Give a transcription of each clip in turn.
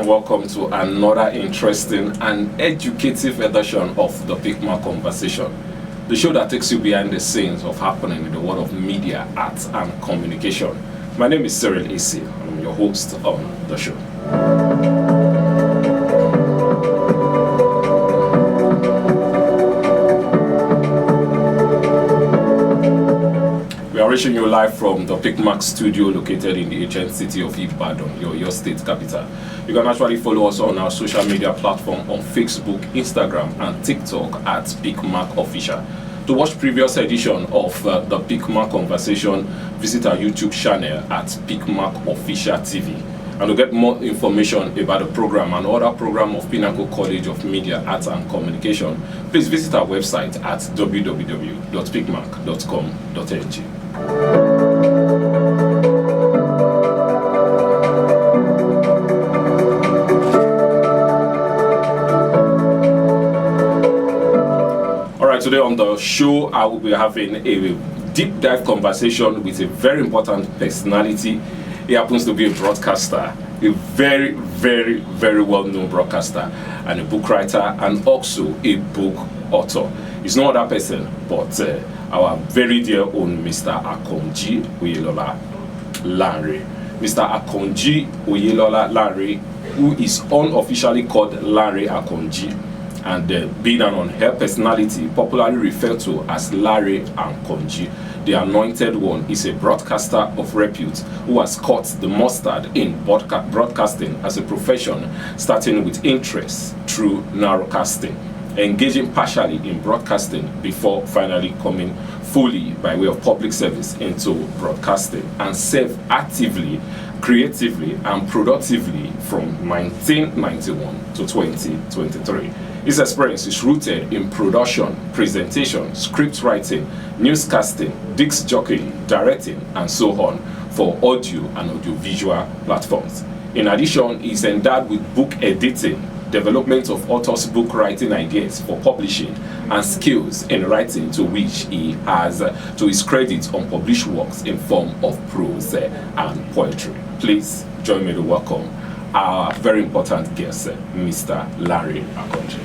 Welcome to another interesting and educative edition of the PICMAC Conversation, the show that takes you behind the scenes of happening in the world of media, arts and communication. My name is Cyril Isi, and I'm your host on the show. We are reaching you live from the PICMAC studio located in the ancient city of Ibadan, your state capital. You can actually follow us on our social media platform on Facebook, Instagram and TikTok at PICMAC Official. To watch previous edition of the PICMAC Conversation, visit our YouTube channel at PICMAC Official TV. And to get more information about the program and other program of Pinnacle College of Media, Arts and Communication, please visit our website at www.picmac.com.ng. Today on the show, I will be having a deep dive conversation with a very important personality. He happens to be a broadcaster, a very, very, very well-known broadcaster, and a book writer, and also a book author. He's no other person but our very dear own Mr. Akanji Oyelola Lanre. Mr. Akanji Oyelola Lanre, who is unofficially called Lanre Akanji, and being an on-air personality popularly referred to as Lanre Akanji, the anointed one, is a broadcaster of repute who has caught the mustard in broadcasting as a profession, starting with interest through narrowcasting, engaging partially in broadcasting before finally coming fully by way of public service into broadcasting, and served actively, creatively and productively from 1991 to 2023. His experience is rooted in production, presentation, script writing, newscasting, disc jockeying, directing, and so on for audio and audiovisual platforms. In addition, he is endowed with book editing, development of authors' book writing ideas for publishing, and skills in writing to which he has, to his credit, unpublished works in form of prose and poetry. Please join me to welcome our very important guest, Mr. Lanre Akanji.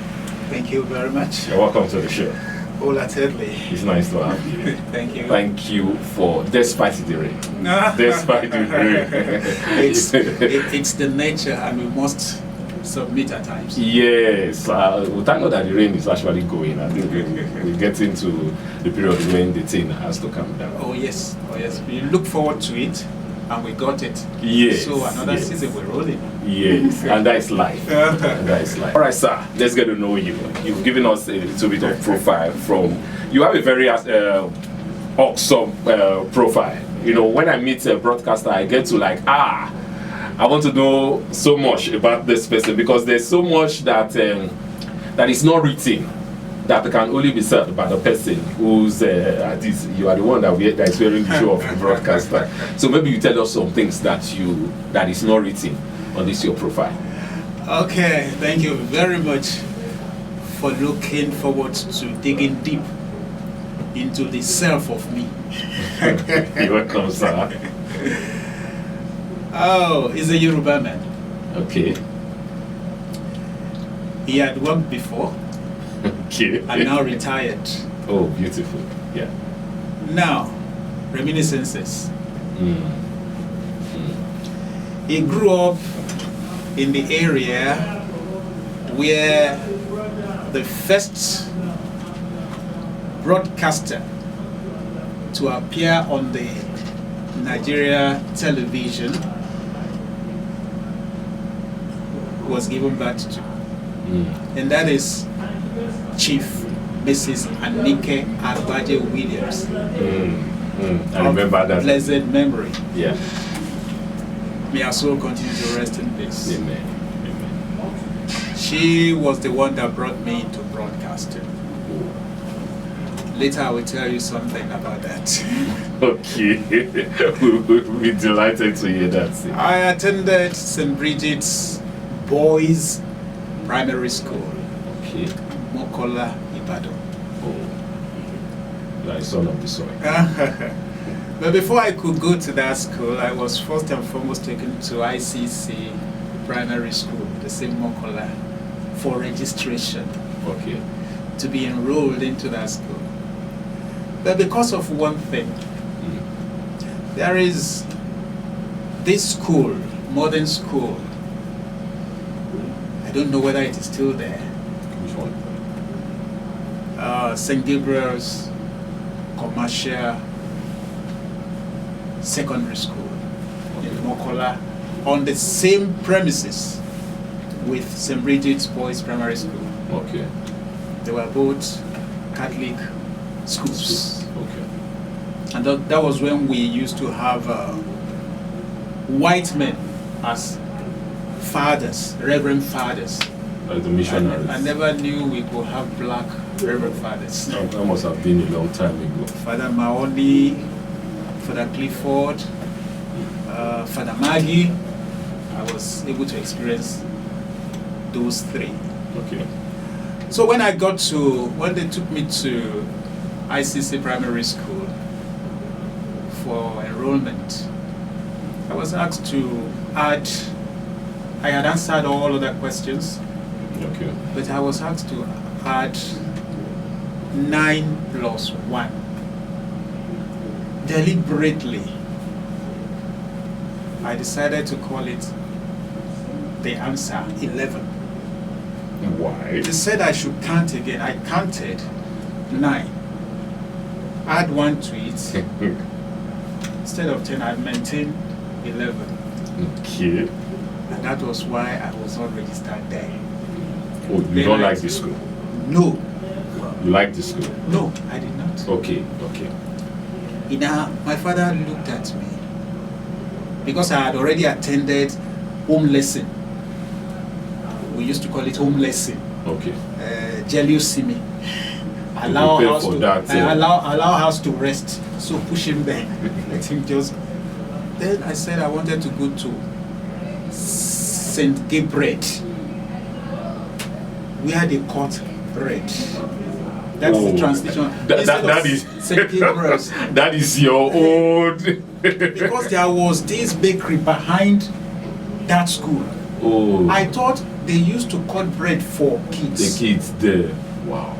Thank you very much. You're welcome to the show. Wholeheartedly. It's nice to have you. Thank you. Thank you for, despite the rain. Despite the rain. It's the nature, and we must submit at times. Yes. We thank God that the rain is actually going. I think we get into the period when the thing has to come down. Oh yes. We look forward to it. And we got it. Yes. So another season we're rolling. Yes, and that is life. That is life. All right, sir. Let's get to know you. You've given us a little bit of profile from. You have a very awesome profile. You know, when I meet a broadcaster, I get to I want to know so much about this person, because there's so much that that is not written, that can only be said by the person who's at this. You are the one that is wearing the show of a broadcaster. So maybe you tell us some things that is not written on this your profile. Okay, thank you very much for looking forward to digging deep into the self of me. You're welcome, sir. Oh, he's a Yoruba man. Okay. He had worked before. Okay. And now retired. Oh, beautiful. Yeah. Now, reminiscences. He grew up in the area where the first broadcaster to appear on the Nigeria television was given birth to. And that is Chief Mrs. Anike Agbaje Williams. I remember that. Blessed memory. Yeah. May our soul continue to rest in peace. Amen. She was the one that brought me into broadcasting. Later I will tell you something about that. Okay. We'll be delighted to hear that. I attended St. Bridget's Boys Primary School. Okay. Mokola, Ibadan. Oh. Like son of the soil. But before I could go to that school, I was first and foremost taken to ICC Primary School, the same Mokola, for registration. Okay. To be enrolled into that school. But because of one thing, there is this school, modern school. I don't know whether it is still there. Which one? St. Gabriel's Commercial Secondary School in Mokola, on the same premises with St. Bridget's Boys Primary School. Okay. They were both Catholic schools. Okay. And that was when we used to have white men as fathers, reverend fathers. Like the missionaries. I never knew we could have black reverend fathers. That must have been a long time ago. Father Maoni, Father Clifford, Father Maggie. I was able to experience those three. Okay. So when they took me to ICC Primary School for enrollment, I was asked to add, I had answered all other questions, Okay. but I was asked to add 9 plus 1. Deliberately, I decided to call it the answer 11. Why? They said I should count again. I counted 9. Add 1 to it. Instead of 10, I maintained 11. Okay. And that was why I was not registered there. Oh, you don't like the school? No. You like the school? No, I did not. Okay, okay. My father looked at me because I had already attended home lesson. We used to call it home lesson. Okay. Jealousy. Allow us to rest. So push him there. Let him just. Then I said I wanted to go to St. Gabriel, where they cut bread. That's the translation. That is St. Gabriel's. That is your old. Because there was this bakery behind that school. Oh. I thought they used to cut bread for kids. The kids there. Wow.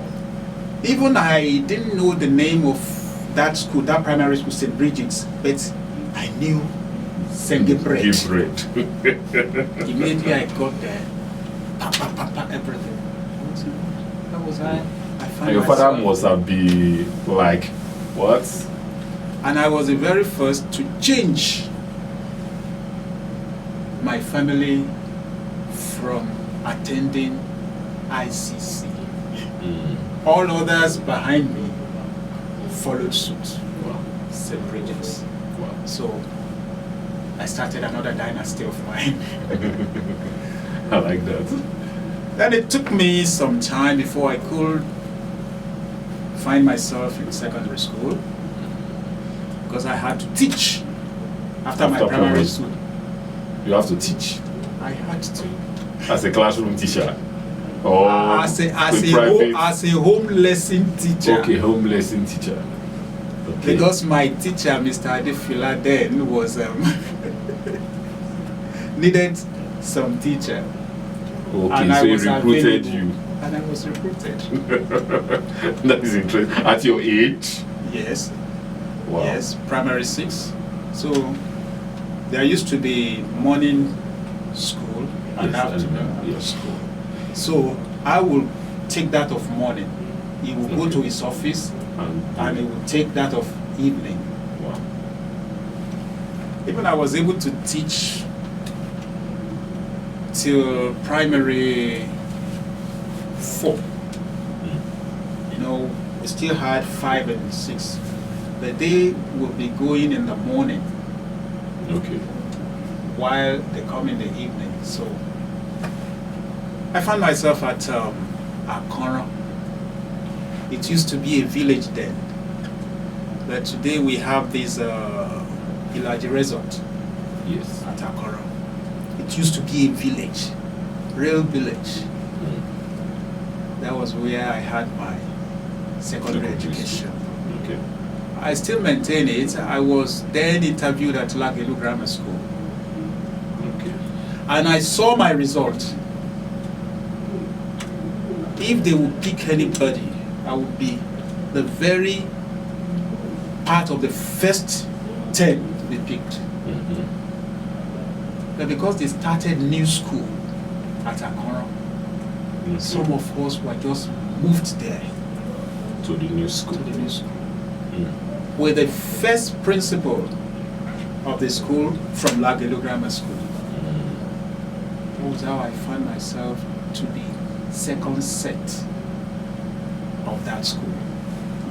Even I didn't know the name of that school, that primary school, St. Bridget's, but I knew St. Gabriel. Immediately I got there, everything. That was I found Your myself. father must have been like, what? And I was the very first to change my family from attending ICC. All others behind me followed suit. Wow. St. Bridget's. Wow. So I started another dynasty of mine. I like that. Then it took me some time before I could find myself in secondary school, because I had to teach after my primary school. You have to teach I had to. as a classroom teacher. Or As a home lesson teacher. Okay, home lesson teacher. Okay. Because my teacher, Mr. Adefila, then was needed some teacher. Okay, And so I he was recruited available. you. And I was recruited. That is interesting. At your age? Yes. Wow. Yes, primary 6. So there used to be morning school and Yes, I afternoon remember. Yes. school. So I will take that of morning. He will go to his office and he will take that of evening. Wow. Even I was able to teach till primary 4. You know, we still had 5 and 6. But they will be going in the morning Okay. while they come in the evening. So I found myself at Akoro. It used to be a village then, but today we have this village resort. Yes. At Akoro. It used to be a village, real village. That was where I had my secondary education. Okay. I still maintain it. I was then interviewed at Lagelu Grammar School. Okay. And I saw my result. If they would pick anybody, I would be the very part of the first 10 to be picked. But because they started new school at Akoro, some of us were just moved there. To the new school. To the new school. With the first principal of the school from Lagelu Grammar School. That was how I found myself to be second set of that school.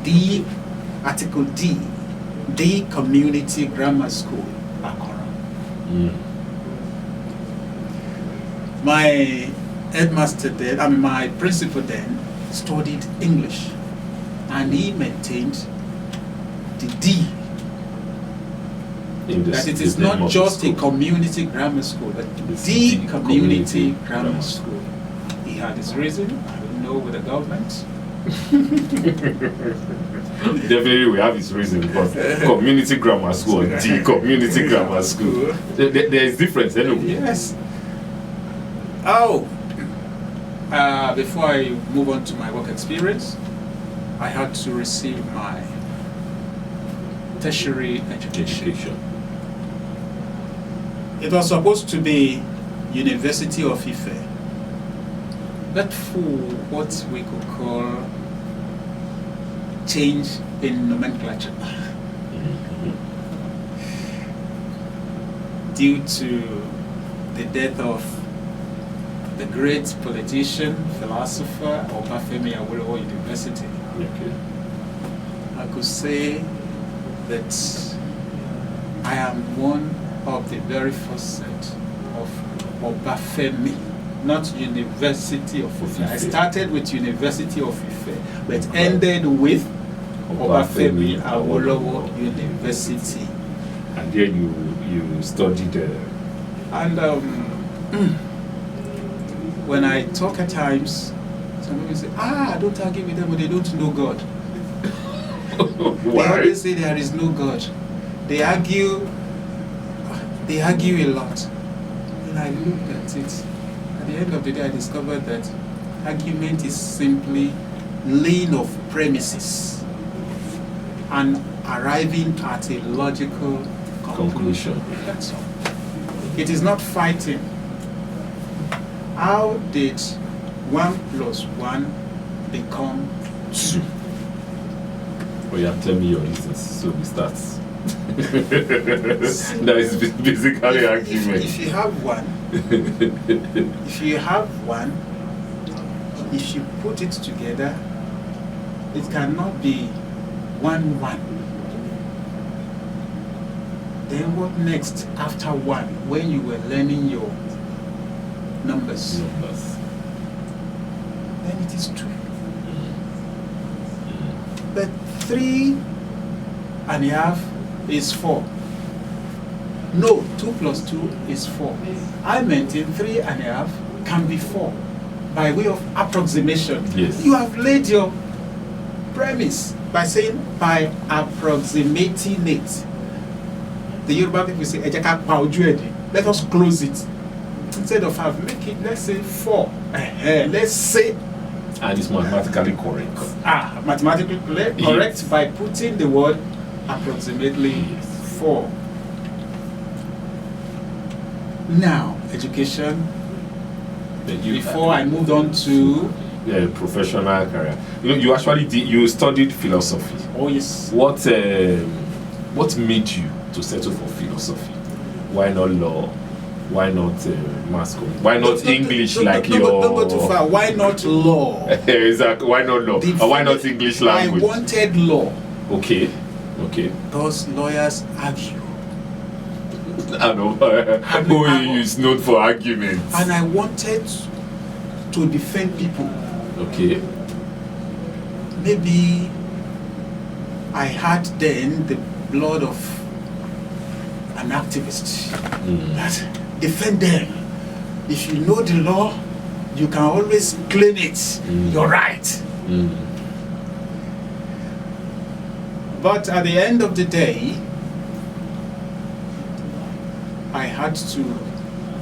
The Article D, the Community Grammar School, Akoro. My headmaster then, my principal then, studied English, and he maintained the D. That it is not just a community grammar school, but the community grammar school. He had his reason, I don't know, with the government. Definitely we have his reason, because community grammar school and the community grammar school. There is difference anyway. Yes. Before I move on to my work experience, I had to receive my tertiary education. It was supposed to be University of Ife, but for what we could call change in nomenclature. Due to the death of the great politician, philosopher, Obafemi Awolowo University. Okay. I could say that I am one of the very first set of Obafemi, not University of Ife. I started with University of Ife, but ended with Obafemi Awolowo University. And there you studied. And when I talk at times, some people say, don't argue with them, but they don't know God. They always say there is no God. They argue a lot. And I looked at it. At the end of the day, I discovered that argument is simply laying of premises and arriving at a logical conclusion. That's all. It is not fighting. How did 1 + 1 become 2? Oh yeah, tell me your reasons. So we start. That is basically argument. If you have one, if you put it together, it cannot be 1 1. Then what next after 1 when you were learning your numbers? Then it is 2. But 3½ is 4. No, 2 + 2 is 4. I maintain 3½ can be 4 by way of approximation. Yes. You have laid your premise by saying by approximating it. The Yoruba people say, let us close it. Instead of make it, let's say 4. Let's say. And it's mathematically correct. Mathematically correct, yes. By putting the word approximately 4. Now, education. Before I moved on to professional career, you actually you studied philosophy. Oh yes. What made you to settle for philosophy? Why not law? Why not mass comm? Why not English like your? Don't go too far. Why not law? Exactly. Why not law? Or why not English language? I wanted law. Okay. Because lawyers argue. I know. Who is known for arguments. And I wanted to defend people. Okay. Maybe I had then the blood of an activist. That defend them. If you know the law, you can always claim it. You're right. But at the end of the day, I had to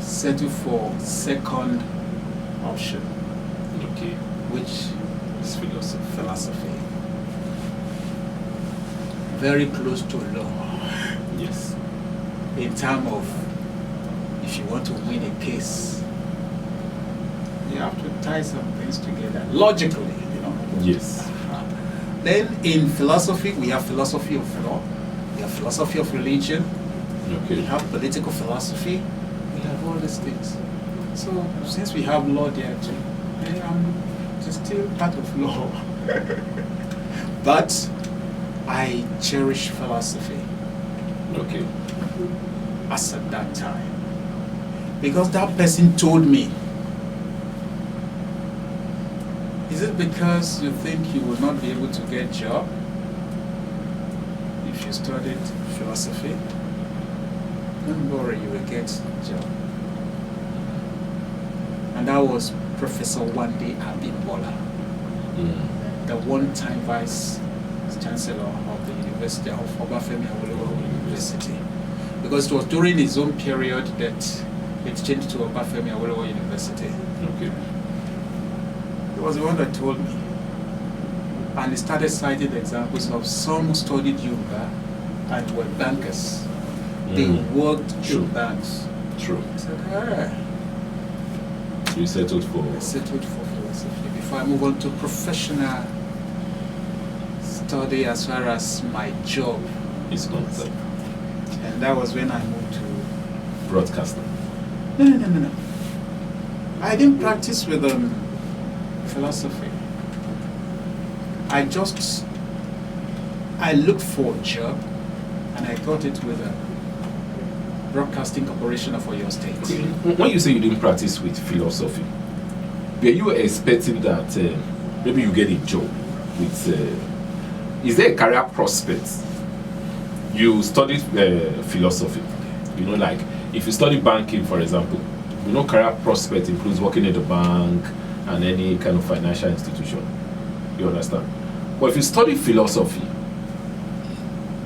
settle for second option. Okay. Which It's philosophy. Very close to law. Yes. In terms of, if you want to win a case, you have to tie some things together logically, Yes. Then in philosophy, we have philosophy of law, we have philosophy of religion, Okay. we have political philosophy, we have all these things. So since we have law there too, I'm still part of law. But I cherish philosophy. Okay. As at that time. Because that person told me, is it because you think you will not be able to get a job if you studied philosophy? Don't worry, you will get a job. And that was Professor Wande Abimbola, the one-time Vice Chancellor of the University of Obafemi Awolowo University. Because it was during his own period that it changed to Obafemi Awolowo University. Okay. He was the one that told me. And he started citing examples of some who studied Yoruba and were bankers. They worked in banks. True. I said, So you settled for? I settled for philosophy before I move on to professional study as far as my job It's concerned. And that was when I moved to Broadcasting. No. I didn't practice with philosophy. I looked for a job and I got it with a Broadcasting Corporation of Oyo State. When you say you didn't practice with philosophy, were you expecting that maybe you get a job with? Is there a career prospect? You studied philosophy, like if you study banking, for example, career prospect includes working at the bank and any kind of financial institution. You understand? But if you study philosophy,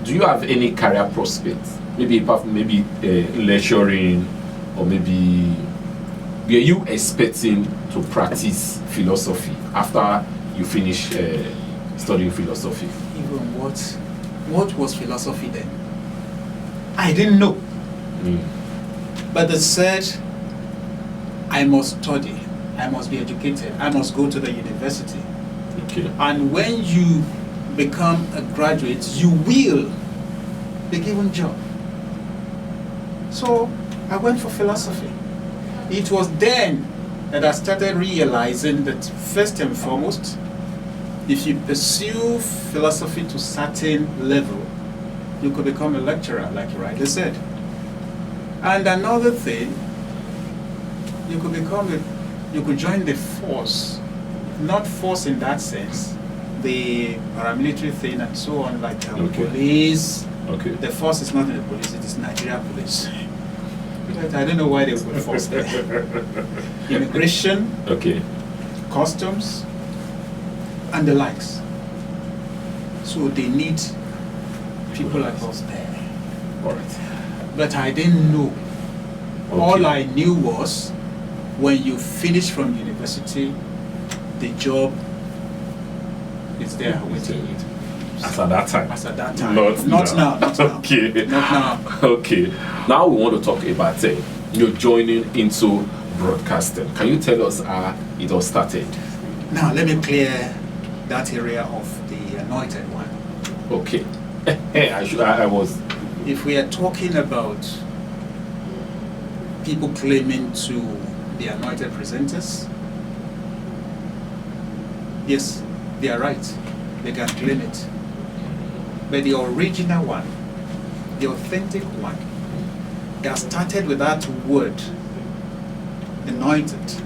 do you have any career prospects? Maybe apart from lecturing, or maybe were you expecting to practice philosophy after you finish studying philosophy? Even what was philosophy then? I didn't know. But they said I must study, I must be educated, I must go to the university. Okay. And when you become a graduate, you will be given job. So I went for philosophy. It was then that I started realizing that first and foremost, if you pursue philosophy to certain level, you could become a lecturer, like you rightly said. And another thing, you could join the force, not force in that sense, the paramilitary thing and so on, like police. Okay. The force is not in the police, it is Nigeria police. But I don't know why they put force there. Immigration, okay, customs, and the likes. So they need people like us there. All right. But I didn't know. Okay. All I knew was when you finish from university, the job is there waiting you. As at that time. As at that time. Not now. Not now. Okay. Not now. Okay. Now we want to talk about you joining into broadcasting. Can you tell us how it all started? Now let me clear that area of the anointed one. Okay. I was. If we are talking about people claiming to be anointed presenters, yes, they are right. They can claim it. But the original one, the authentic one, that started with that word, anointed,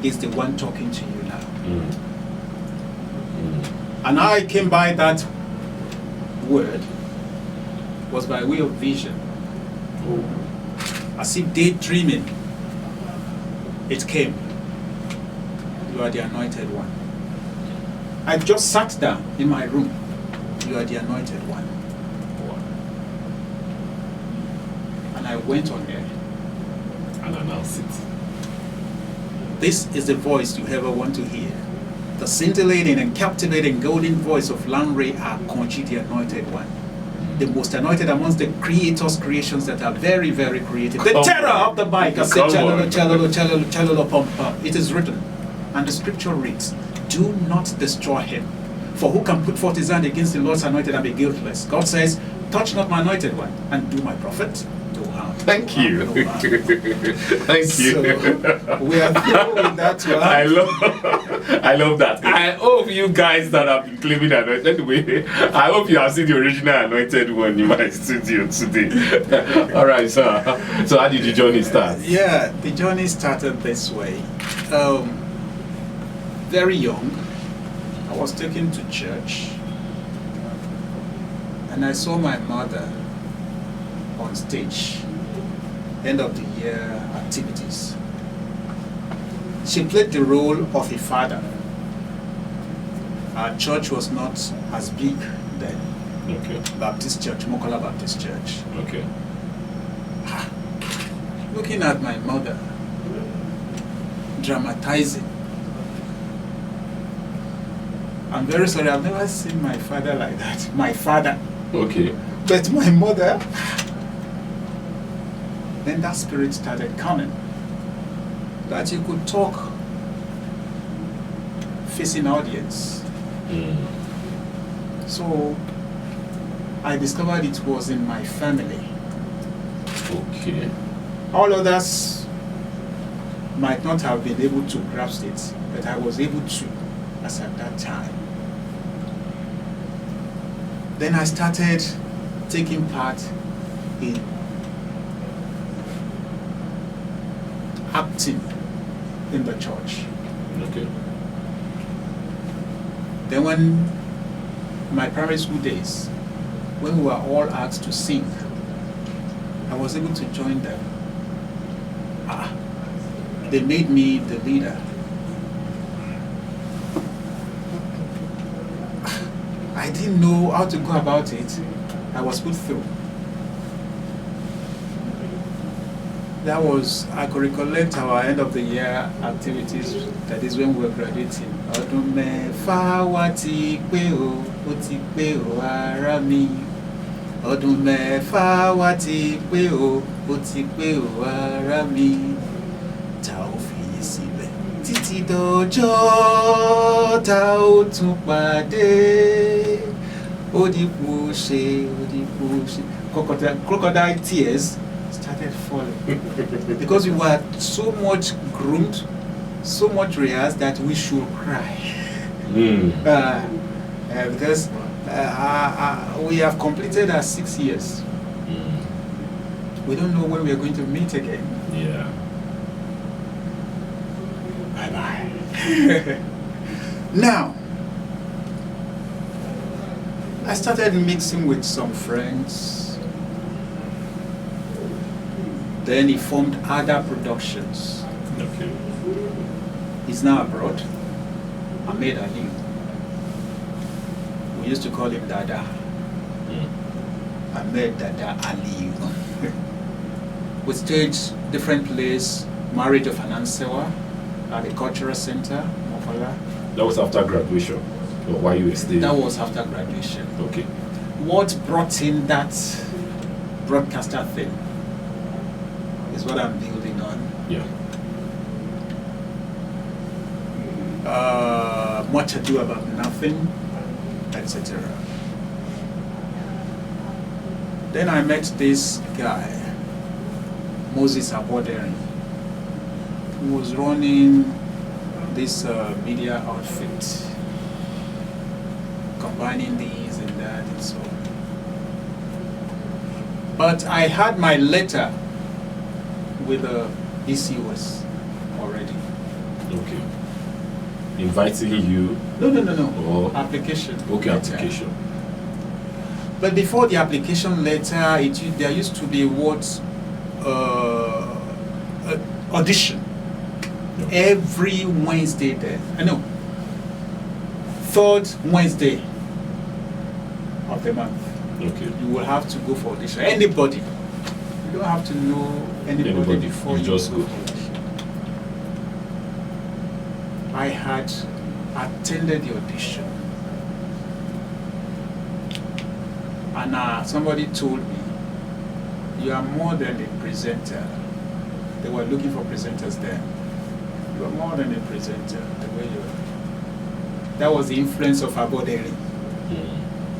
is the one talking to you now. Mm. And how I came by that word was by way of vision. Oh. As if daydreaming, it came. You are the anointed one. I just sat down in my room. You are the anointed one. And I went on air And announced it. This is the voice you ever want to hear. The scintillating and captivating golden voice of Lanre Akanji, the anointed one. The most anointed amongst the creators' creations that are very, very creative. The terror of the mic. I said, chalolo, pump, pump. It is written, and the scripture reads, do not destroy him. For who can put forth his hand against the Lord's anointed and be guiltless? God says, touch not my anointed one, and do my prophet no harm. Thank you. Thank you. So, we are through with that one. I love that. I hope you guys that have been claiming anointed, anyway, I hope you have seen the original anointed one in my studio today. All right, sir. So how did the journey start? Yeah, the journey started this way. Very young, I was taken to church, and I saw my mother on stage, end of the year activities. She played the role of a father. Our church was not as big then. Okay. Baptist Church, Mokola Baptist Church. Okay. Looking at my mother, dramatizing. I'm very sorry, I've never seen my father like that. My father. Okay. But my mother, then that spirit started coming. That you could talk facing audience. Mm. So I discovered it was in my family. Okay. All others might not have been able to grasp it, but I was able to, as at that time. Then I started taking part in acting in the church. Okay. Then when my primary school days, when we were all asked to sing, I was able to join them. They made me the leader. I didn't know how to go about it. I was put through. That was, I could recollect our end of the year activities. That is when we were graduating. Ọdún mẹ́fà wá ti pé o, ó ti pé o ará mi. Ọdún mẹ́fà wá ti pé o, ó ti pé o ará mi. Ta ò fi sílẹ̀ títí dọjọ́ ta ó tún pàdé. Ó di kú ṣe, ó di kú ṣe. Crocodile tears started falling because we were so much groomed, so much rehearsed that we should cry. Because we have completed our 6 years. We don't know when we are going to meet again. Yeah. Bye bye. Now, I started mixing with some friends. Then he formed other productions. Okay. He's now abroad. Ahmed Ali. We used to call him Dada. Ahmed Dada Ali. We staged different plays. Marriage of Anansewa at the Cultural Center, Mofala. That was after graduation, or while you were still. That was after graduation. Okay. What brought in that broadcaster thing is what I'm building on. Yeah. Much Ado About Nothing, etc. Then I met this guy, Moses Abodering, who was running this media outfit, combining these and that and so on. But I had my letter with the BCOS already. Okay. Inviting you? No. Or application. Okay, letter. application. But before the application letter, there used to be what audition. Okay. Every Wednesday there. I know. Third Wednesday of the month. Okay. You will have to go for audition. Anybody. You don't have to know anybody before you just go. for audition. I had attended the audition. And somebody told me, you are more than a presenter. They were looking for presenters then. You are more than a presenter, the way you are. That was the influence of Aboderi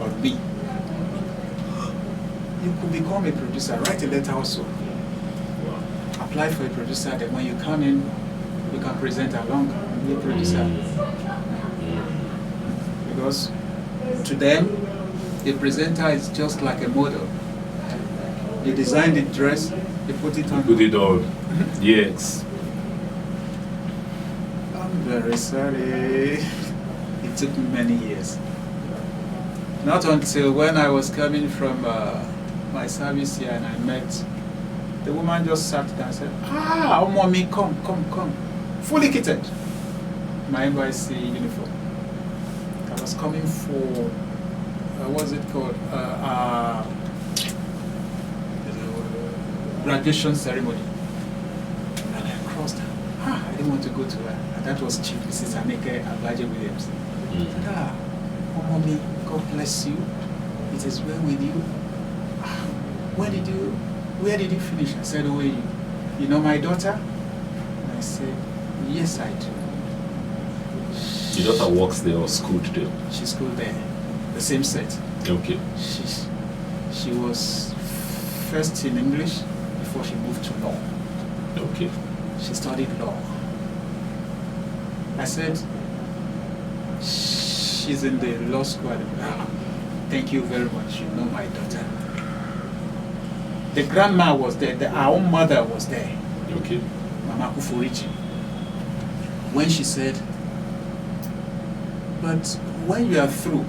on me. You could become a producer, write a letter also. Wow. Apply for a producer, then when you come in, you can present along, be a producer. Because to them, the presenter is just like a model. They design the dress, they put it on. Put it on. Yes. I'm very sorry. It took me many years. Not until when I was coming from my service here and I met, the woman just sat down and said, oh mommy, come. Fully kitted. My NYC uniform. I was coming for, what's it called? Graduation ceremony. And I crossed her. I didn't want to go to her. And that was Chief Mrs. Aneke Abaje Williams. I said, oh mommy, God bless you. It is well with you. Where did you finish? I said, you know my daughter? And I said, yes, I do. Your daughter works there or schooled there? She schooled there, the same set. Okay. She was first in English before she moved to law. Okay. She studied law. I said, she's in the law school. Thank you very much. You know my daughter. The grandma was there. Our own mother was there. Okay. Mama Kufurichi. When she said, but when you are through,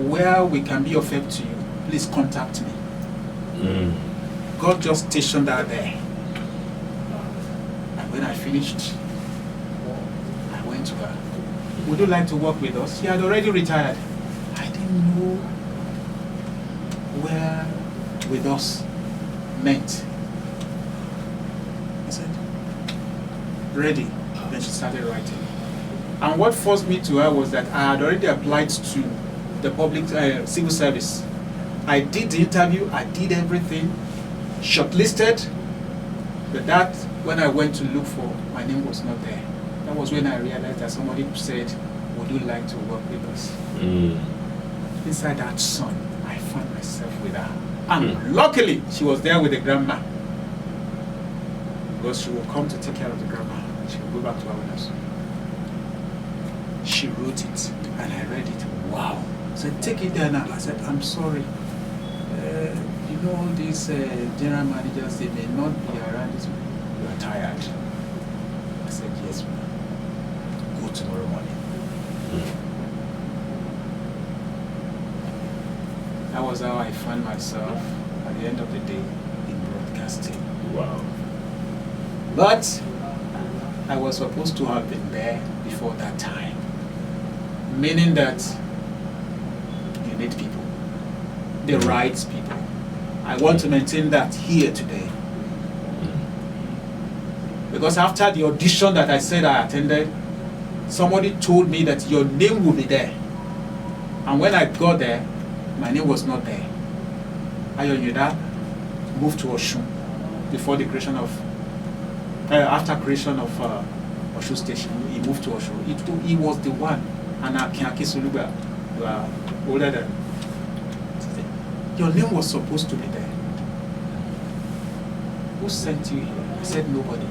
where we can be of help to you, please contact me. God just stationed her there. And when I finished, I went to her. Would you like to work with us? She had already retired. I didn't know where with us meant. I said, ready. Then she started writing. And what forced me to her was that I had already applied to the public civil service. I did the interview, I did everything, shortlisted, but that when I went to look for, my name was not there. That was when I realized that somebody said, would you like to work with us? Inside that sun, I found myself with her. And luckily, she was there with the grandma. Because she will come to take care of the grandma. And she will go back to our house. She wrote it, and I read it. Wow. I said, take it down. I said, I'm sorry. You know, these general managers, they may not be around this. You are tired. I said, yes, ma'am. Go tomorrow morning. That was how I found myself at the end of the day in broadcasting. Wow. But I was supposed to have been there before that time. Meaning that you need people, the right people. I want to maintain that here today. Because after the audition that I said I attended, somebody told me that your name will be there. And when I got there, my name was not there. Ayoyeda moved to Oshun before the creation of, after creation of Oshun Station, he moved to Oshun. He was the one. And Akanji Oyelola, you are older than. Your name was supposed to be there. Who sent you here? I said, nobody.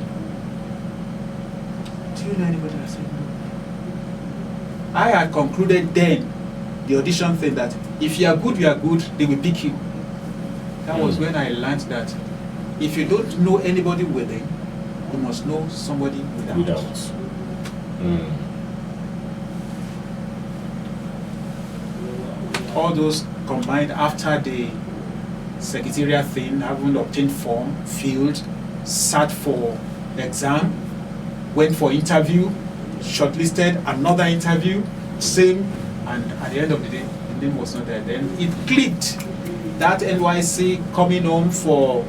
Do you know anybody? I said, no. I had concluded then, the audition thing, that if you are good, they will pick you. That was when I learned that if you don't know anybody within, you must know somebody without. All those combined after the secretariat thing, having obtained form, filled, sat for exam, went for interview, shortlisted, another interview, same, and at the end of the day, the name was not there. Then it clicked. That NYC coming home for,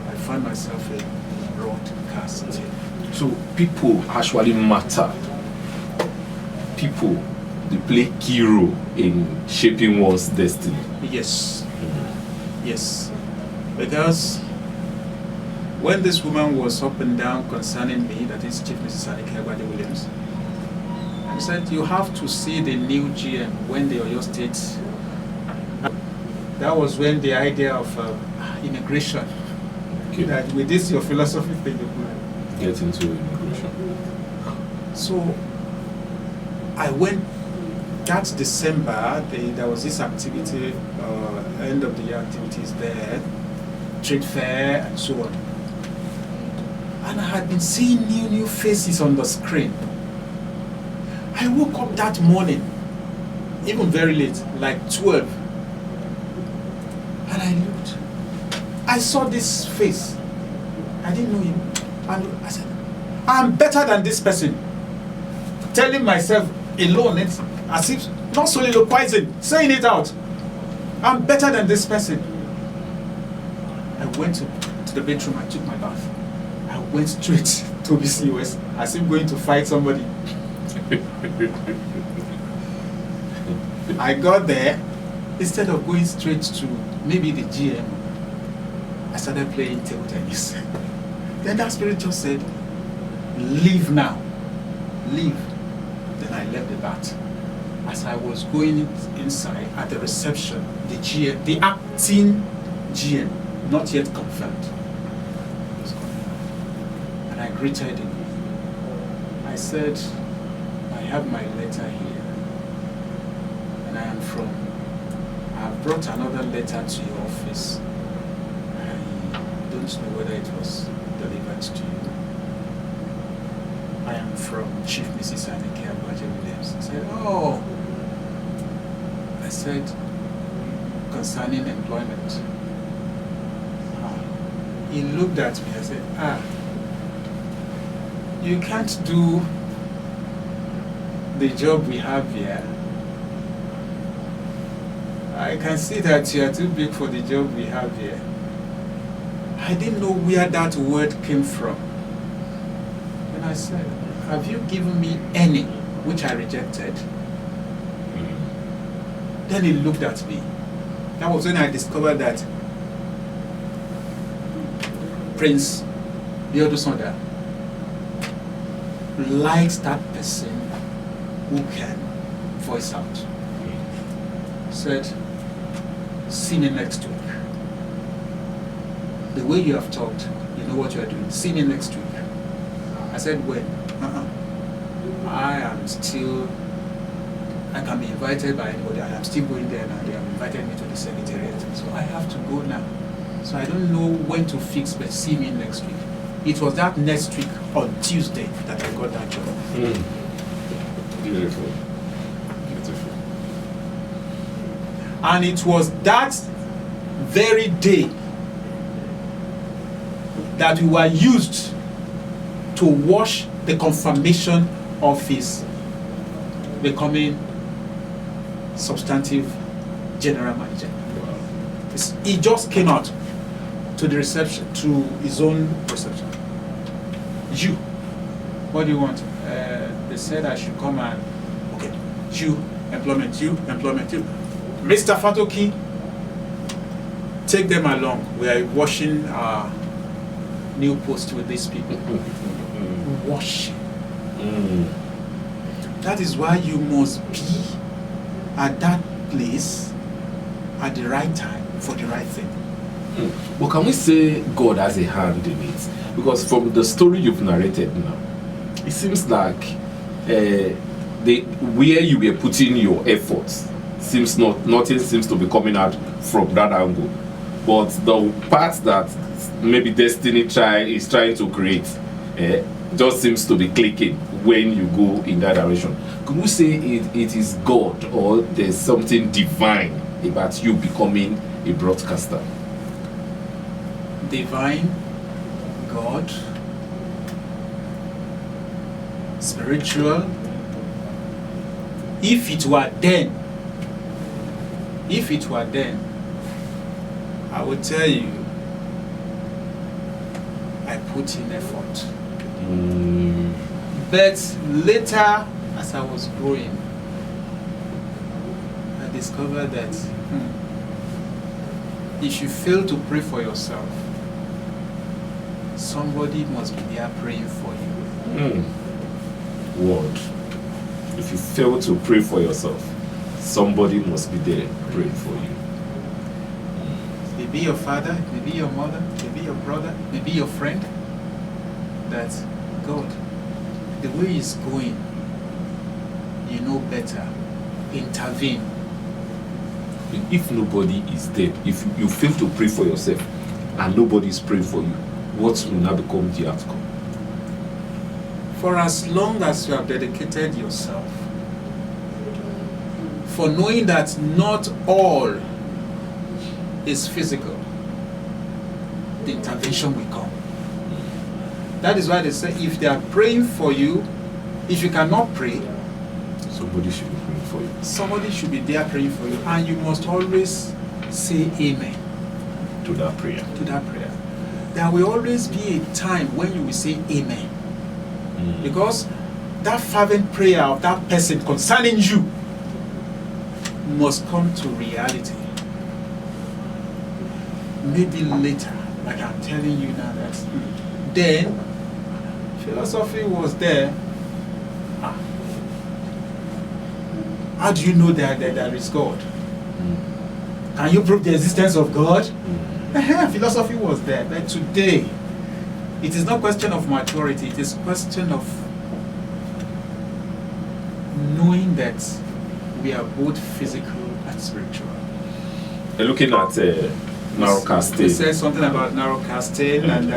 I found myself a broadcasting. So people actually matter. People, they play key role in shaping one's destiny. Yes. Yes. Because when this woman was up and down concerning me, that is Chief Mrs. Anike Williams, I said, you have to see the new GM when the Oyo State. That was when the idea of immigration, that with this your philosophy thing, you could get into immigration. So I went. That December, there was this activity, end of the year activities there, trade fair and so on. And I had been seeing new faces on the screen. I woke up that morning, even very late, like 12. And I looked. I saw this face. I didn't know him. And I said, I'm better than this person. Telling myself alone, it's as if not soliloquizing, saying it out. I'm better than this person. I went to the bedroom, I took my bath. I went straight to BCUS as if going to fight somebody. I got there, instead of going straight to maybe the GM, I started playing table tennis. Then that spirit just said, leave now, leave. Then I left the bath. As I was going inside at the reception, the GM, the acting GM, not yet confirmed, was coming out. And I greeted him. I said, I have my letter here, and I am from, I have brought another letter to your office. I don't know whether it was delivered to you. I am from Chief Mrs. Anike Williams. I said, oh. I said, concerning employment. He looked at me and said, you can't do the job we have here. I can see that you are too big for the job we have here. I didn't know where that word came from. And I said, have you given me any, which I rejected? Then he looked at me. That was when I discovered that Prince Biodun likes that person who can voice out. Said, see me next week. The way you have talked, you know what you are doing. See me next week. I said, when? I can be invited by anybody. I am still going there now. They have invited me to the secretariat. So I have to go now. So I don't know when to fix, but see me next week. It was that next week on Tuesday that I got that job. Beautiful. Beautiful. And it was that very day that we were used to wash the confirmation of his becoming substantive general manager. He just came out to the reception, to his own reception. You, what do you want? They said I should come and, okay, you, employment, you. Mr. Fatoki, take them along. We are washing our new post with these people. Washing. That is why you must be at that place at the right time for the right thing. But can we say God has a hand in it? Because from the story you've narrated now, it seems like where you were putting your efforts seems nothing seems to be coming out from that angle. But the part that maybe destiny is trying to create, just seems to be clicking when you go in that direction. Could you say it is God, or there's something divine about you becoming a broadcaster? Divine, God, spiritual. If it were then, I would tell you, I put in effort. But later, as I was growing, I discovered that if you fail to pray for yourself, somebody must be there praying for you. Word. If you fail to pray for yourself, somebody must be there praying for you. Maybe your father, maybe your mother, maybe your brother, maybe your friend. That God, the way it's going, you know better. Intervene. If nobody is there, if you fail to pray for yourself and nobody is praying for you, what will now become the outcome? For as long as you have dedicated yourself, for knowing that not all is physical, the intervention will come. That is why they say if they are praying for you, if you cannot pray, somebody should be praying for you. Somebody should be there praying for you, and you must always say amen to that prayer. There will always be a time when you will say amen. Because that fervent prayer of that person concerning you must come to reality. Maybe later, like I'm telling you now, that then philosophy was there. How do you know that there is God? Can you prove the existence of God? Philosophy was there, but today it is not question of maturity, it is question of knowing that we are both physical and spiritual. You're looking at narrowcasting. You said something about narrowcasting and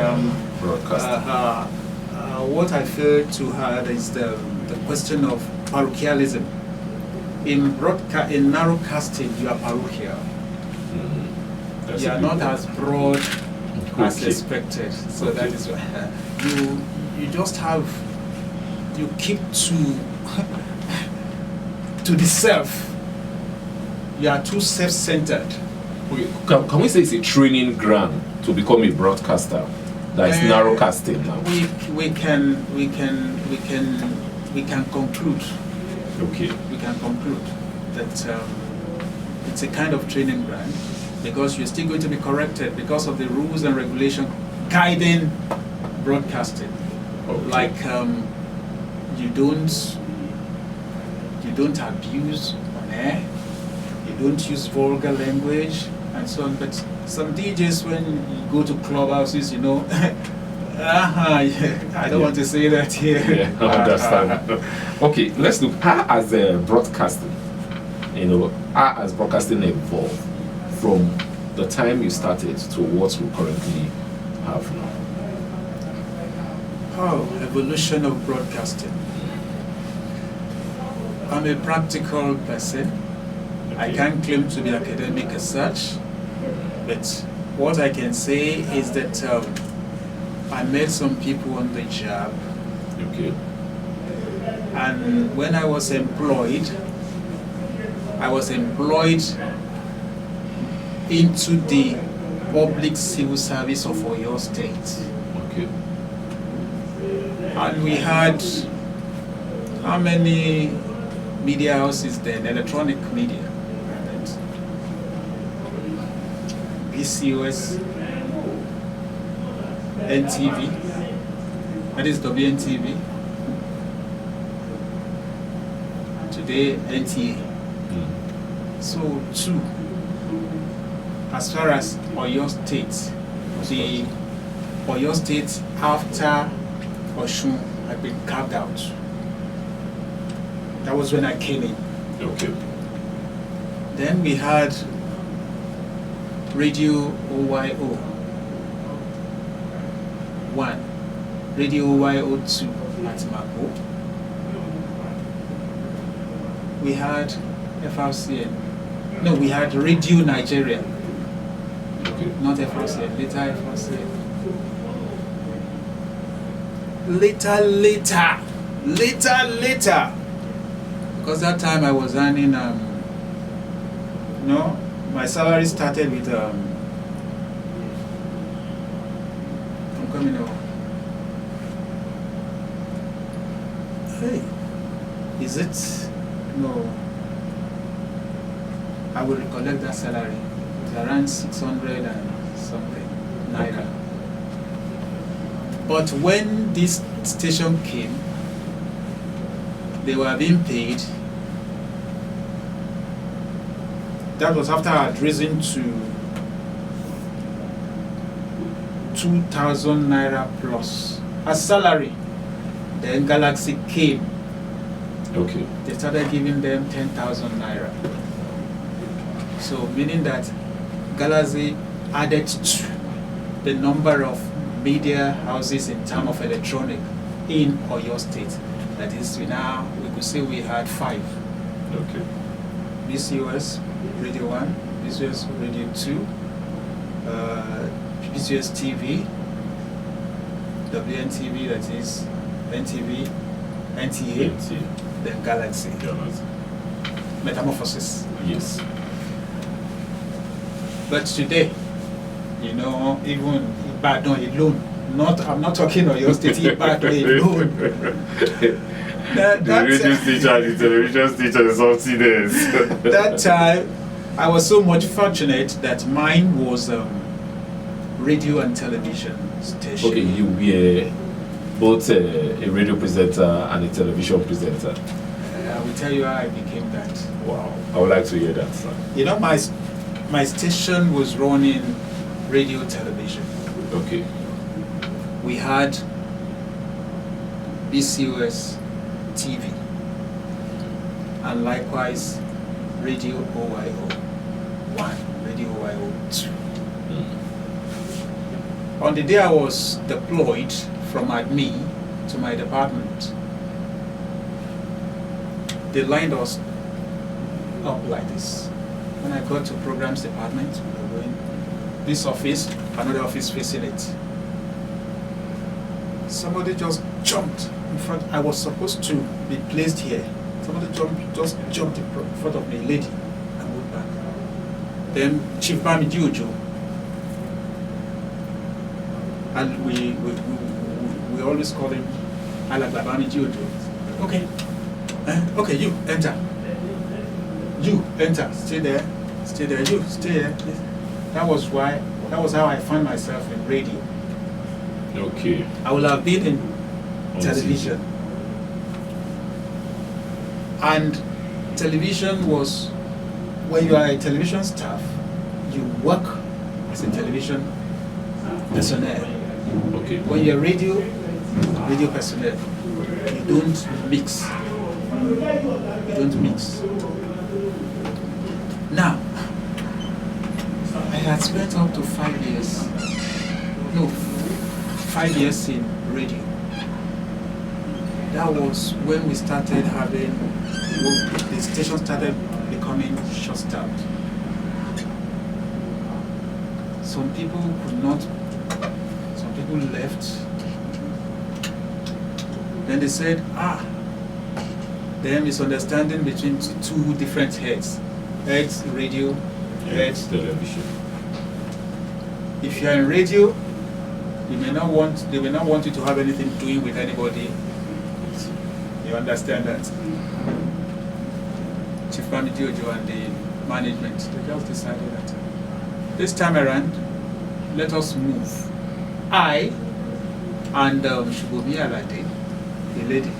broadcasting. What I failed to have is the question of parochialism. In narrowcasting, you are parochial. You are not as broad as expected. So that is why you just have, you keep to the self. You are too self-centered. Can we say it's a training ground to become a broadcaster? That is narrowcasting now. We can conclude. Okay. We can conclude that it's a kind of training ground, because you're still going to be corrected because of the rules and regulations guiding broadcasting. Okay. Like you don't abuse on air, you don't use vulgar language and so on. But some DJs, when you go to clubhouses, you know, I don't want to say that here. Yeah, I understand. Okay, let's look. How has broadcasting, how has broadcasting evolved from the time you started to what we currently have now? Evolution of broadcasting. I'm a practical person. Okay. I can't claim to be academic as such, but what I can say is that I met some people on the job. Okay. And when I was employed into the public civil service of Oyo State. Okay. And we had how many media houses then? Electronic media. BCOS, NTV, that is WNTV. Today, NTA. So, two. As far as Oyo State, the Oyo State after Oshun had been carved out. That was when I came in. Okay. Then we had Radio OYO 1. Radio YO2 at Mako. We had FRCN. No, we had Radio Nigeria. Okay. Not FRCN, later FRCN. Later. Because that time I was earning, my salary started with, I'm coming over. Hey, is it? No. I will recollect that salary. It was around 600 and something naira. But when this station came, they were being paid. That was after I had risen to 2,000 naira plus as salary. Then Galaxy came. Okay. They started giving them 10,000 naira. So meaning that Galaxy added to the number of media houses in terms of electronic in Oyo State. That is, we could say we had 5. Okay. BCOS Radio 1, BCOS Radio 2, BCOS TV, WNTV, that is NTV, NTA, then Galaxy. Metamorphosis. Yes. But today, even Ibadan alone, I'm not talking Oyo State, Ibadan alone. The radio station and the television station is something else. That time, I was so much fortunate that mine was radio and television station. Okay, you were both a radio presenter and a television presenter. I will tell you how I became that. Wow, I would like to hear that, sir. My station was running radio television. Okay. We had BCOS TV and likewise Radio OYO 1, Radio OYO 2. On the day I was deployed from ADMI to my department, they lined us up like this. When I got to programs department, we were going this office, another office facing it. Somebody just jumped in front. I was supposed to be placed here. Somebody just jumped in front of me, a lady, and moved back. Then Chief Bamiji Ojo, and we always call him Alagba Bamiji Ojo. Okay, okay, you enter. You enter. Stay there. You stay there. That was how I found myself in radio. Okay. I would have been in television. And television was, when you are a television staff, you work as a television personnel. Okay. When you're radio personnel, you don't mix. Now, I had spent up to 5 years. No, 5 years in radio. That was when we started the station started becoming short-staffed. Some people left. Then they said, there is misunderstanding between two different heads. Heads radio, heads television. If you are in radio, they may not want you to have anything doing with anybody. You understand that? Chief Bamiji Ojo and the management, they just decided that this time around, let us move. I and Shubomi Alade, the lady,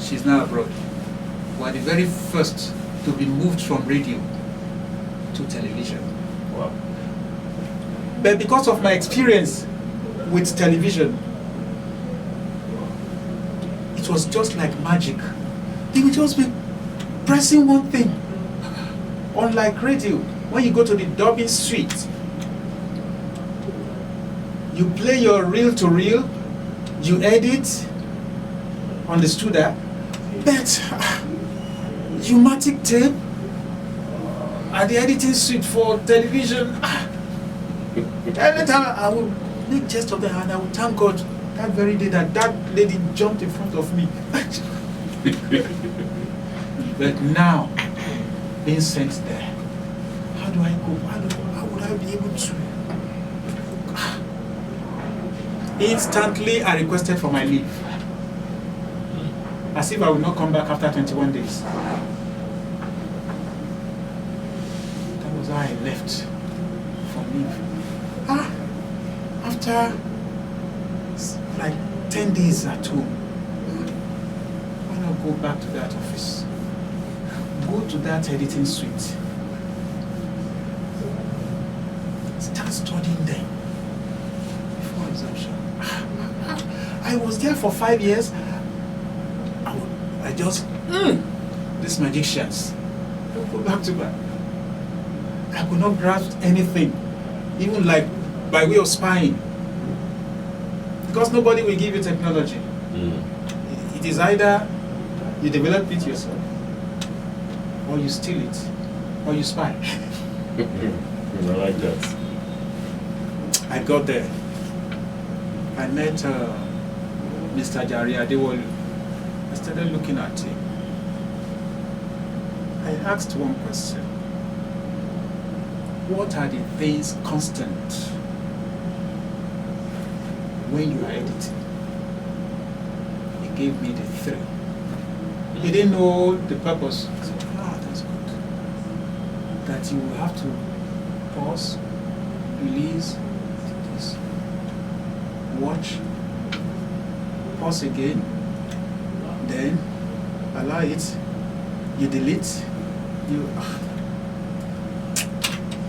she's now abroad, were the very first to be moved from radio to television. Wow. But because of my experience with television, it was just like magic. They would just be pressing one thing. Unlike radio, when you go to the dubbing suite, you play your reel to reel, You edit, understood that, but pneumatic tape at the editing suite for television. Every time I would make jest of the hand, I would thank God that very day that lady jumped in front of me. But now, being sent there, how do I go? How would I be able to? Instantly, I requested for my leave. As if I would not come back after 21 days. That was how I left for leave. After like 10 days at home, why not go back to that office? Go to that editing suite. Start studying them before exhaustion. I was there for 5 years. I just, these magicians, go back to back. I could not grasp anything, even like by way of spying. Because nobody will give you technology. It is either you develop it yourself, or you steal it, or you spy. I like that. I got there. I met Mr. Jari Adewolu. I started looking at him. I asked one question. What are the things constant when you are editing? He gave me the three. He didn't know the purpose. I said, that's good. That you will have to pause, release, watch, pause again, then allow it, you delete, you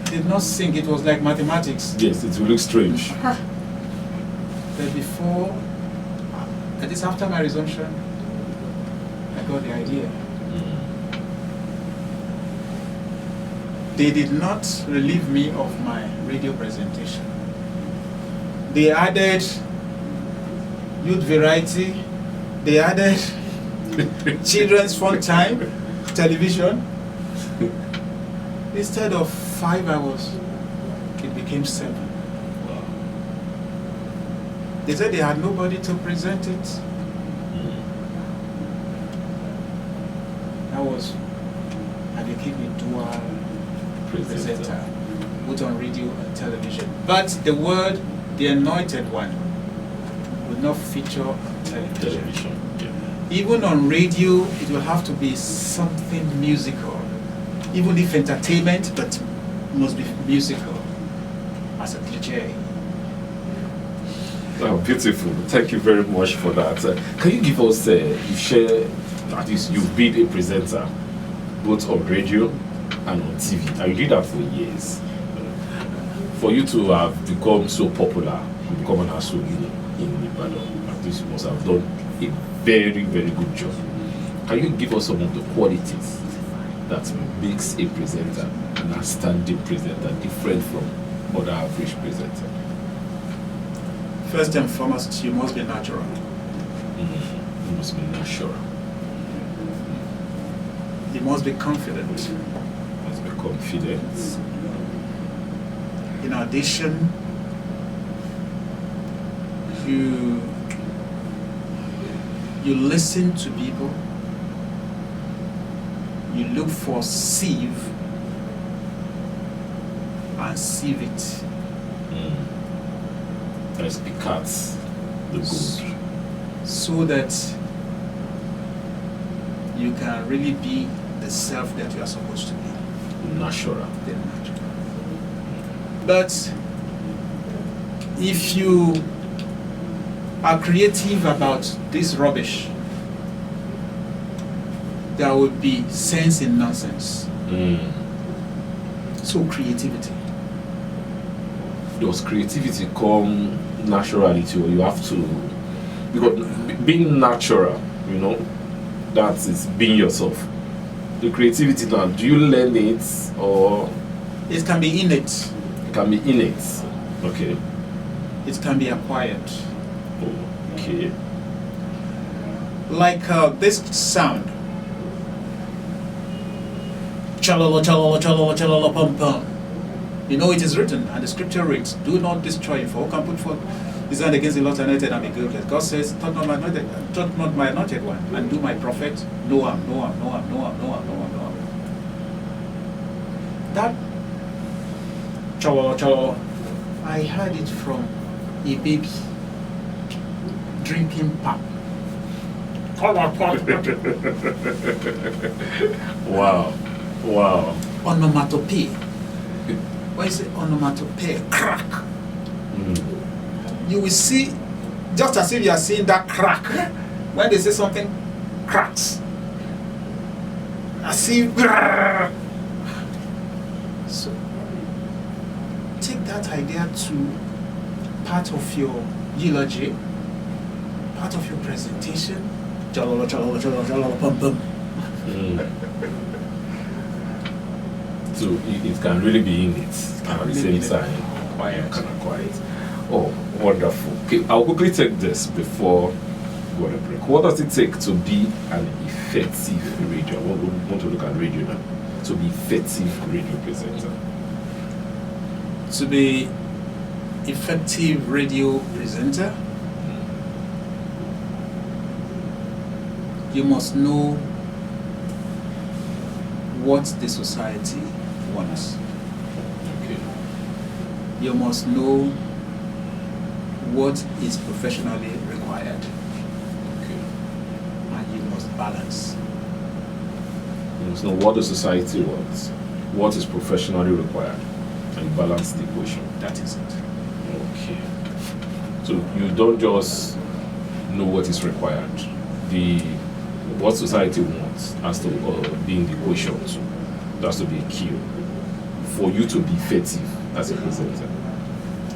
did not sync. It was like mathematics. Yes, it will look strange. But before, at least after my resumption, I got the idea. They did not relieve me of my radio presentation. They added youth variety, they added children's fun time, television. Instead of 5 hours, it became 7. Wow. They said they had nobody to present it. I became a dual presenter, both on radio and television. But the word, the anointed one, would not feature on television. Yeah. Even on radio, it will have to be something musical. Even if entertainment, but must be musical as a DJ. Wow, beautiful. Thank you very much for that. Can you give us, you share, at least you've been a presenter, both on radio and on TV, and you did that for years. For you to have become so popular, you become an Asogi in Ibadan, at least you must have done a very, very good job. Can you give us some of the qualities that makes a presenter, an outstanding presenter, different from other average presenters? First and foremost, you must be natural. You must be natural. You must be confident. You must be confident. In addition, you listen to people. You look for sieve and sieve it. Let's pick out the good. So that you can really be the self that you are supposed to be. Natural. The natural. But if you are creative about this rubbish, there will be sense in nonsense. So creativity. Does creativity come naturally to you? Or you have to, because being natural, that is being yourself. The creativity now, do you learn it or? It can be innate. It can be innate. Okay. It can be acquired. Oh. Okay. Like this sound. Chalala, chalala, chalala, chalala, pum pum. You know it is written, and the scripture reads, "Do not destroy him, for who can put forth his hand against the Lord anointed and be guiltless." God says, "Touch not my anointed one, and do my prophet no harm, no harm, no harm, no harm, no harm, no harm, no harm." That chalala, chalala, I heard it from a baby drinking pap. Wow. Wow. Onomatopoeia. When you say onomatopoeia, crack. You will see, just as if you are seeing that crack. When they say something cracks, I see. So take that idea to part of your eulogy, part of your presentation. Chalala, chalala, chalala, chalala, pum pum. So it can really be in it at the same time. Quiet. Kind of quiet. Oh, wonderful. Okay, I'll quickly take this before we go to break. What does it take to be an effective radio? I want to look at radio now. To be effective radio presenter. To be effective radio presenter, you must know what the society wants. Okay. You must know what is professionally required, Okay. and you must balance. You must know what the society wants, what is professionally required, and balance the equation. That is it. Okay. So you don't just know what is required. What society wants has to be in the equation too. There has to be a key for you to be effective as a presenter.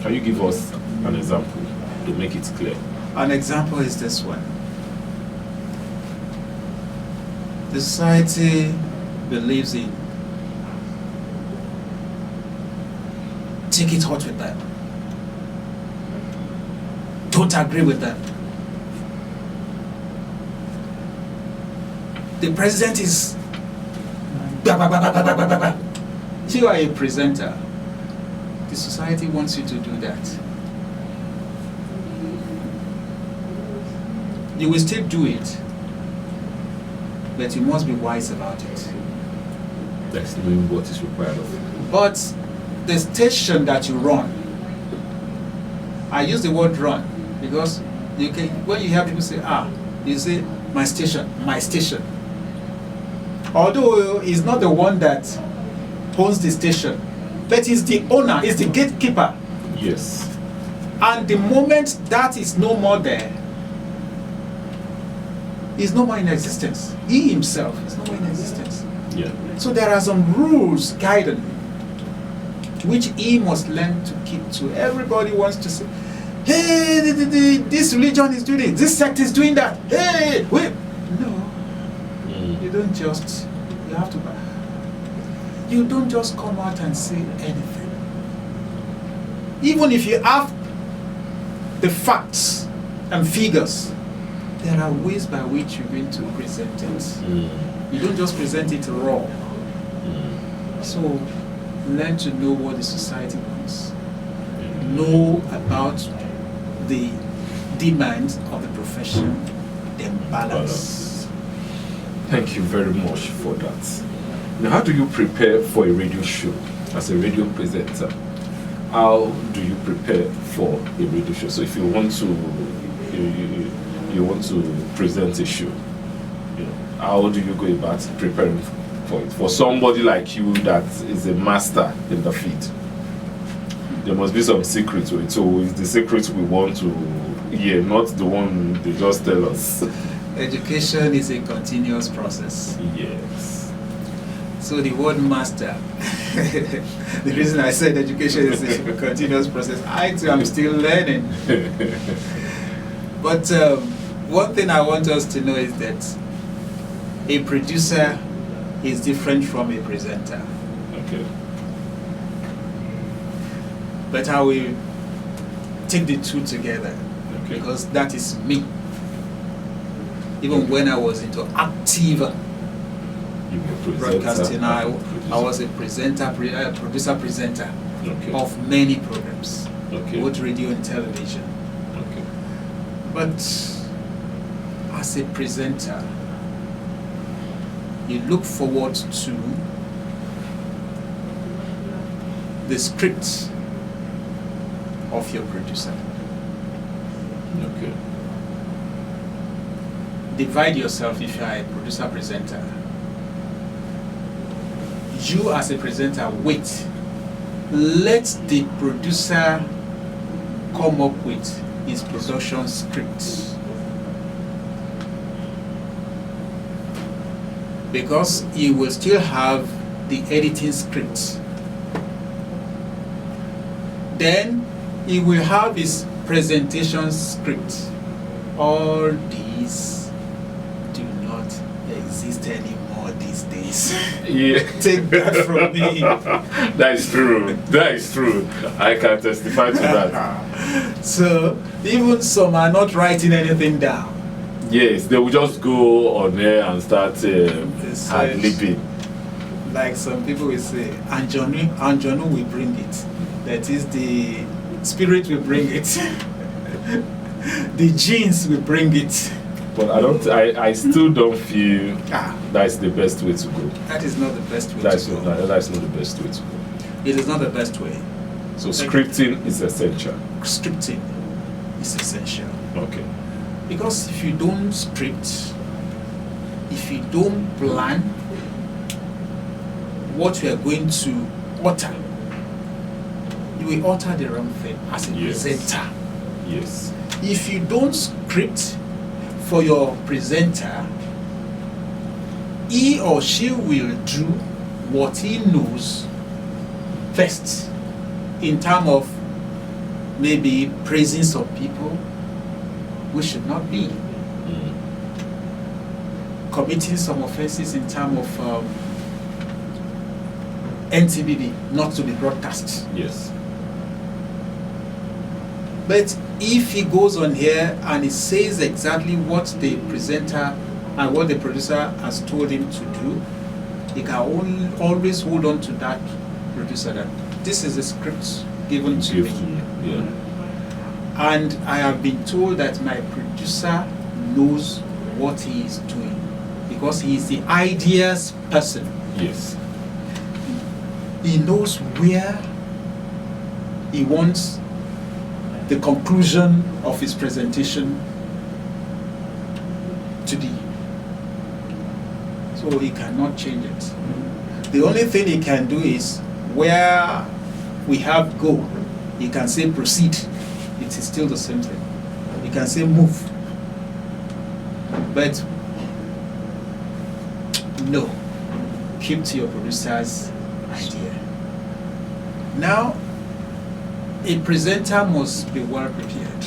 Can you give us an example to make it clear? An example is this one. The society believes in take it hot with them. Don't agree with them. The president is blah, blah, blah, blah, blah, blah, blah, blah. You are a presenter. The society wants you to do that. You will still do it, but you must be wise about it. That's knowing what is required of you. But the station that you run, I use the word run because you can, when you hear people say, you say my station, my station. Although he's not the one that owns the station, but he's the owner, he's the gatekeeper. Yes. And the moment that is no more there, he's no more in existence. He himself is no more in existence. Yeah. So there are some rules guiding him, which he must learn to keep to. Everybody wants to say, hey, this religion is doing it, this sect is doing that. Hey, wait. No. You don't just, you don't just come out and say anything. Even if you have the facts and figures, there are ways by which you're going to present it. You don't just present it raw. So learn to know what the society wants. Know about the demands of the profession, then balance. Thank you very much for that. Now, how do you prepare for a radio show as a radio presenter? How do you prepare for a radio show? So if you want to you want to present a show, how do you go about preparing for it? For somebody like you that is a master in the field, there must be some secret to it. So it's the secret we want to hear, not the one they just tell us. Education is a continuous process. Yes. So the word master, the reason I said education is a continuous process, I too am still learning. But one thing I want us to know is that a producer is different from a presenter. Okay. But I will take the two together. Okay. Because that is me. Even when I was into active broadcasting, I was a producer-presenter of many programs, both radio and television. Okay. But as a presenter, you look forward to the script of your producer. Okay. Divide yourself if you are a producer presenter. You as a presenter, wait. Let the producer come up with his production script. Because he will still have the editing script. Then he will have his presentation script. All these do not exist anymore these days. Yeah. Take that from me. That is true. That is true. I can testify to that. So even some are not writing anything down. Yes, they will just go on there and start ad-libbing. Like some people will say, Anjonu will bring it. That is, the spirit will bring it. The genes will bring it. But I still don't feel that's the best way to go. That is not the best way to go. That's not the best way to go. It is not the best way. So scripting is essential. Scripting is essential. Okay. Because if you don't script, if you don't plan what you are going to utter, you will utter the wrong thing as a presenter. Yes. If you don't script for your presenter, he or she will do what he knows first, in terms of maybe praising some people, we should not be. Committing some offenses in terms of NTBB, not to be broadcast. Yes. But if he goes on here and he says exactly what the presenter and what the producer has told him to do, he can always hold on to that producer that this is the script given to me. Yeah. And I have been told that my producer knows what he is doing because he is the ideas person. Yes. He knows where he wants the conclusion of his presentation to be. So he cannot change it. The only thing he can do is where we have go, he can say proceed. It is still the same thing. He can say move. But no, keep to your producer's idea. Now, a presenter must be well prepared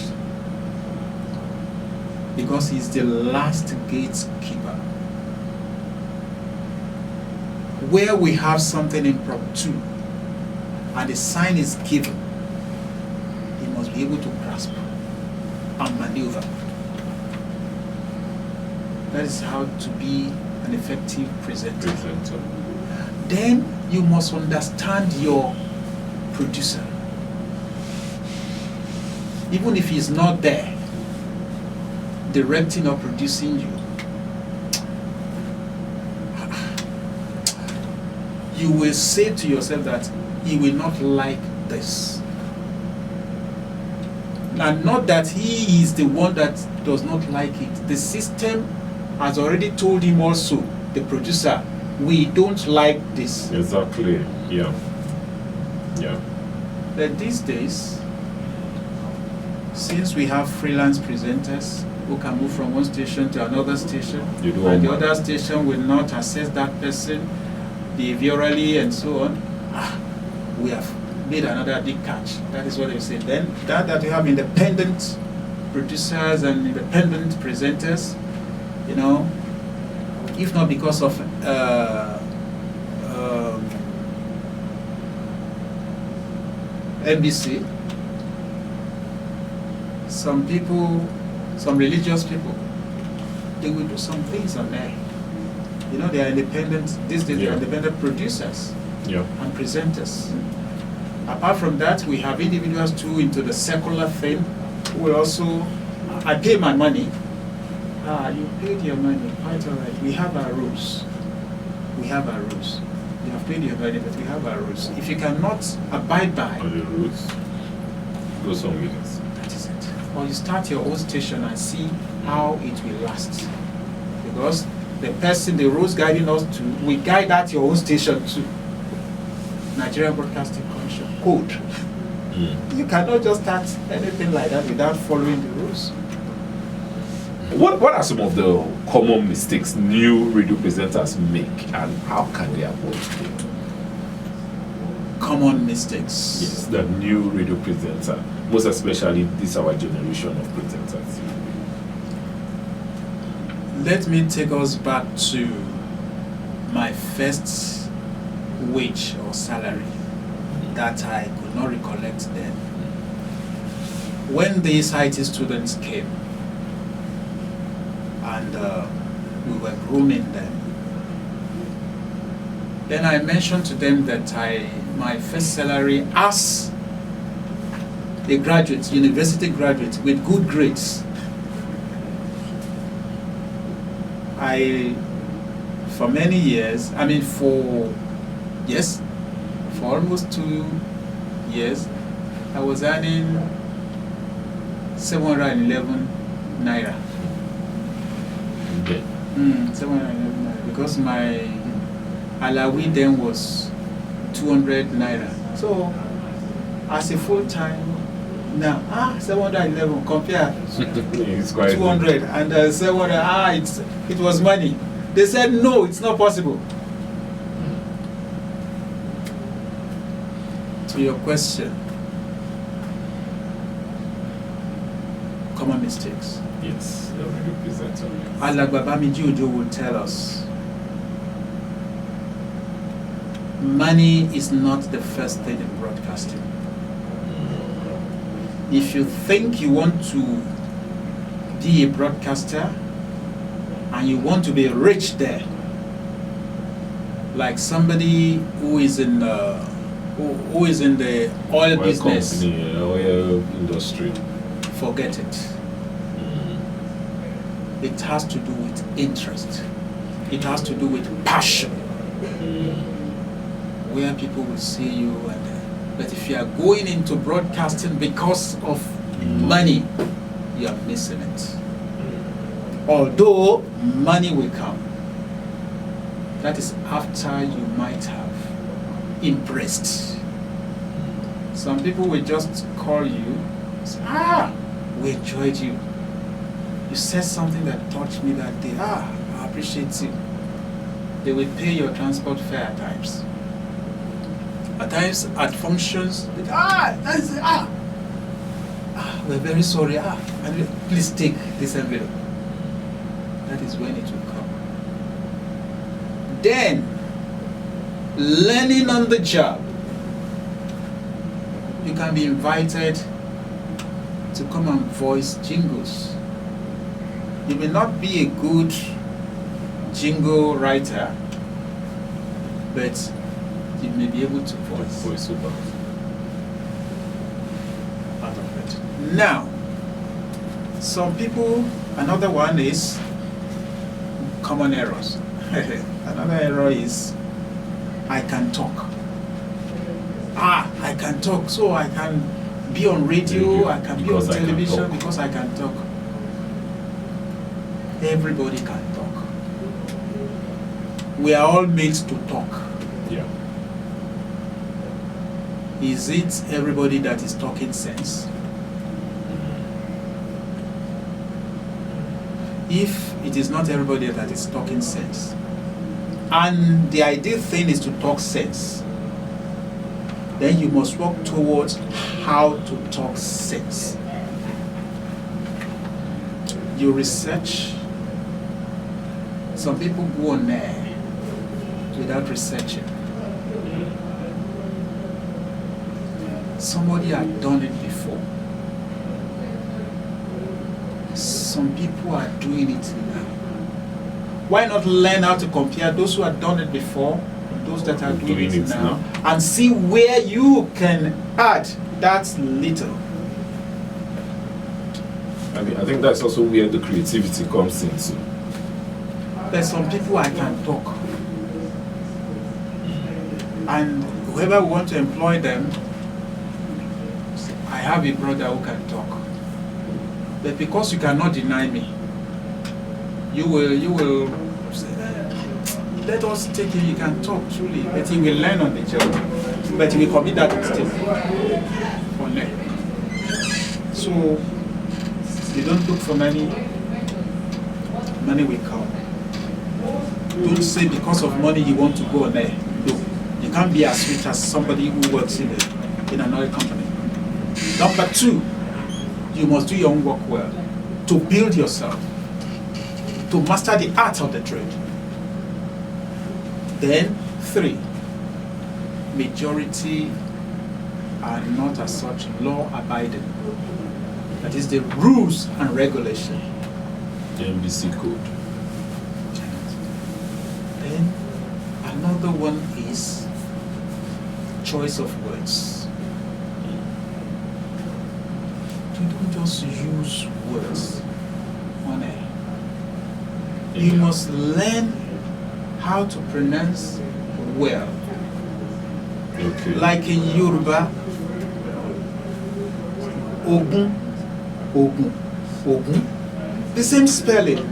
because he's the last gatekeeper. Where we have something impromptu and the sign is given, he must be able to grasp and maneuver. That is how to be an effective presenter. Then you must understand your producer. Even if he's not there, directing or producing you, you will say to yourself that he will not like this. And not that he is the one that does not like it. The system has already told him also, the producer, we don't like this. Exactly. Yeah. Yeah. But these days, since we have freelance presenters who can move from one station to another station, and the other station will not assess that person behaviorally and so on, we have made another big catch. That is what they say. Then that you have independent producers and independent presenters, you know, if not because of NBC, some people, some religious people, they will do some things on there. You know, they are independent, these days they are independent producers and presenters. Apart from that, we have individuals too into the secular thing. We also, I pay my money. You paid your money, quite all right. We have our rules. We have our rules. You have paid your money, but we have our rules. If you cannot abide by the rules, go somewhere else. that is it. Or you start your own station and see how it will last. Because the person, the rules guiding us to, we guide at your own station too. Nigerian Broadcasting Commission code. You cannot just start anything like that without following the rules. What are some of the common mistakes new radio presenters make, and how can they avoid them? Common mistakes. Yes, the new radio presenter, most especially this our generation of presenters. Let me take us back to my first wage or salary that I could not recollect then. When these IT students came and we were grooming them, then I mentioned to them that my first salary as a graduate, university graduate with good grades, for many years, for almost 2 years, I was earning 711 naira. Okay. 711 naira, because my alawi then was 200 naira. So, as a full-time, now, 711 compare It's quite 200 and 700, it was money. They said, no, it's not possible. To your question, common mistakes. Yes, the radio presenter. Alagbabamiji Ojo will tell us, money is not the first thing in broadcasting. If you think you want to be a broadcaster and you want to be rich there, like somebody who is in the oil business, company, oil industry, forget it. It has to do with interest. It has to do with passion. Where people will see you, but if you are going into broadcasting because of money, you are missing it. Although money will come, that is after you might have impressed. Some people will just call you, say, we enjoyed you. You said something that touched me that day. I appreciate you. They will pay your transport fare at times. At times, at functions, we're very sorry. And please take this envelope. That is when it will come. Then, learning on the job, you can be invited to come and voice jingles. You may not be a good jingle writer, but you may be able to voice over out of it. Now, some people, another one is common errors. Another error is, I can talk. I can talk, so I can be on radio, I can be on television because I can talk. Everybody can talk. We are all made to talk. Yeah. Is it everybody that is talking sense? If it is not everybody that is talking sense, and the ideal thing is to talk sense, then you must work towards how to talk sense. You research. Some people go on there without researching. Somebody had done it before. some people are doing it now. Why not learn how to compare those who have done it before, those that are doing it now, and see where you can add that little. I think that's also where the creativity comes into. There's some people I can talk, and whoever want to employ them, I have a brother who can talk. But because you cannot deny me, you will say, let us take him, he can talk truly, but he will learn on the job. But he will commit that mistake. So you don't look for money will come. Don't say because of money you want to go on there. No, you can't be as sweet as somebody who works in another company. Number 2, you must do your own work well to build yourself, to master the art of the trade. Then 3, majority are not as such law-abiding. That is the rules and regulation. The MBC code. Then another one is choice of words. You don't just use words on air. You must learn how to pronounce well. Okay. Like in Yoruba, Ogun, Ogun, Ogun. The same spelling,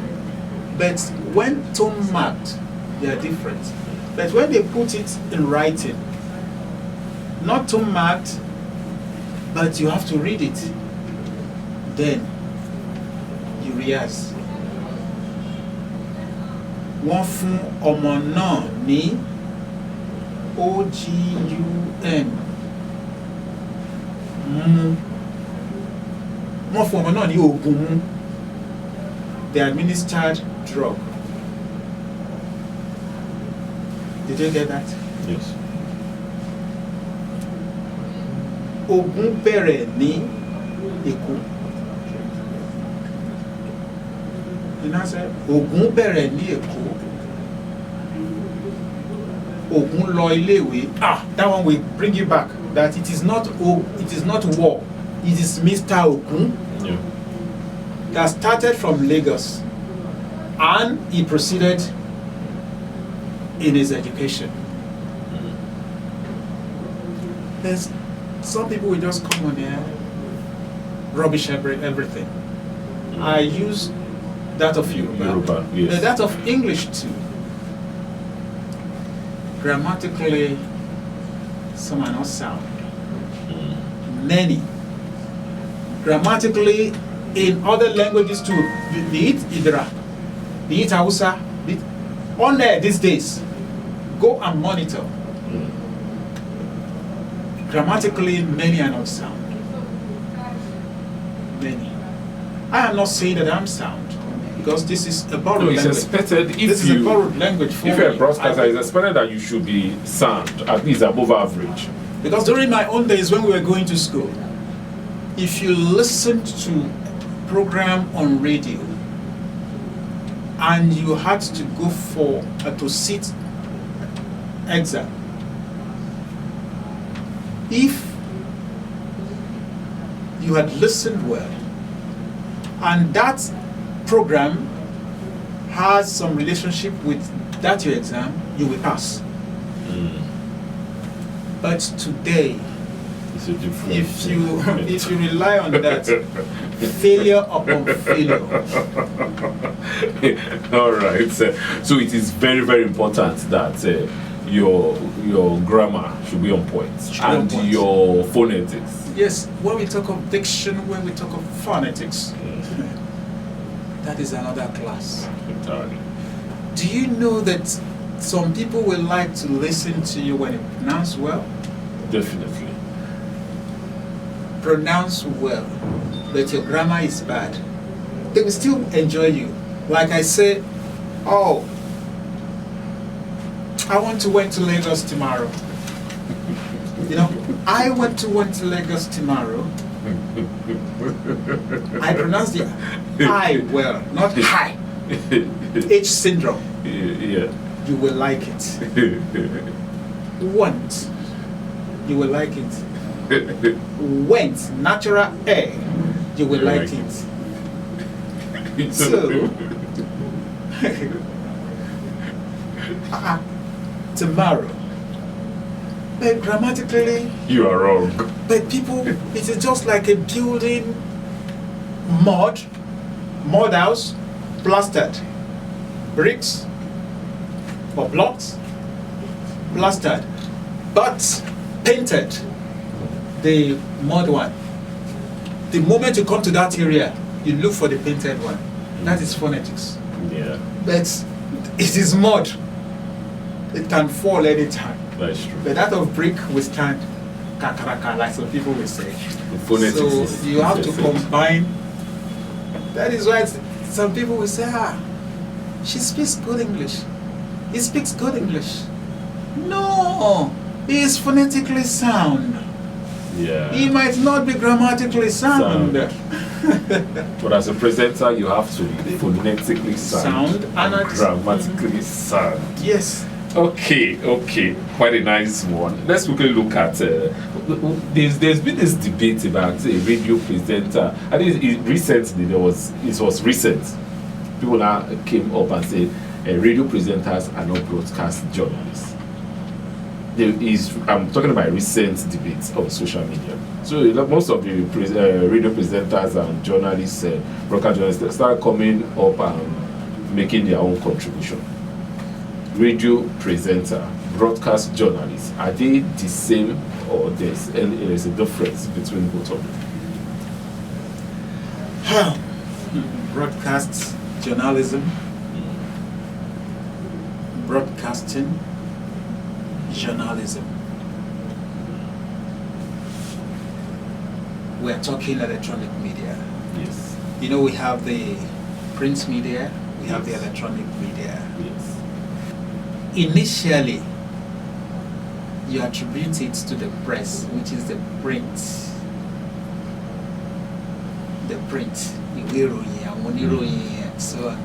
but when tone marked, they are different. But when they put it in writing, not tone marked, but you have to read it, then you realize. Wọ́n fún ọmọ náà ní OGUN. Wọ́n fún ọmọ náà ní oògùn mú. The administered drug. Did you get that? Yes. Ogun bẹ̀rẹ̀ ní Èkó. You know, say Ogun bẹ̀rẹ̀ ní Èkó. Ogun lọ ilé-ìwé. That one will bring you back. That it is not war. It is Mr. Ogun. Yeah. That started from Lagos, and he proceeded in his education. There's some people will just come on there, rubbish everything. I use that of Yoruba, yes. That of English too. Grammatically, some are not sound. Many. Grammatically, in other languages too, be it Idra, be it Hausa, be it on there these days, go and monitor. Grammatically, many are not sound. Many. I am not saying that I'm sound, because this is a borrowed language. It's expected This is a borrowed language for me. If you're a broadcaster, it's expected that you should be sound, at least above average. Because during my own days when we were going to school, if you listened to program on radio and you had to go for to sit exam, if you had listened well and that program has some relationship with that your exam, you will pass. But today, It's a different if you rely on that, failure upon failure. All right. So it is very, very important that your grammar should be on point and your phonetics. Yes, when we talk of diction, when we talk of phonetics, that is another class. Entirely. Do you know that some people will like to listen to you when you pronounce well? Definitely. Pronounce well, but your grammar is bad. They will still enjoy you. Like I say, oh, I want to went to Lagos tomorrow. You know, I went to Lagos tomorrow, I pronounce the I well, not high. H syndrome. Yeah. You will like it. Want. You will like it. Went. Natural air. You will like it. So. Tomorrow. But grammatically, you are wrong. But people, it is just like a building, mud house, plastered, bricks or blocks, plastered, but painted. The mud one. The moment you come to that area, you look for the painted one. That is phonetics. Yeah. But it is mud. It can fall anytime. That's true. But that of brick will stand kakaraka, like some people will say. Phonetics So you have to combine. That is why some people will say, she speaks good English. He speaks good English. No, he is phonetically sound. Yeah. He might not be grammatically sound. But as a presenter, you have to be phonetically sound and grammatically sound. Yes. Okay, quite a nice one. Let's quickly look at. There's been this debate about a radio presenter. I think recently it was recent. People now came up and said radio presenters are not broadcast journalists. I'm talking about recent debates on social media. So most of the radio presenters and journalists, broadcast journalists, start coming up and making their own contribution. Radio presenter, broadcast journalist, are they the same, or there's a difference between both of them? Broadcast journalism, broadcasting journalism. We are talking electronic media. Yes. You know, we have the print media, we have the electronic media. Yes. Initially, you attribute it to the press, which is the print. The print. So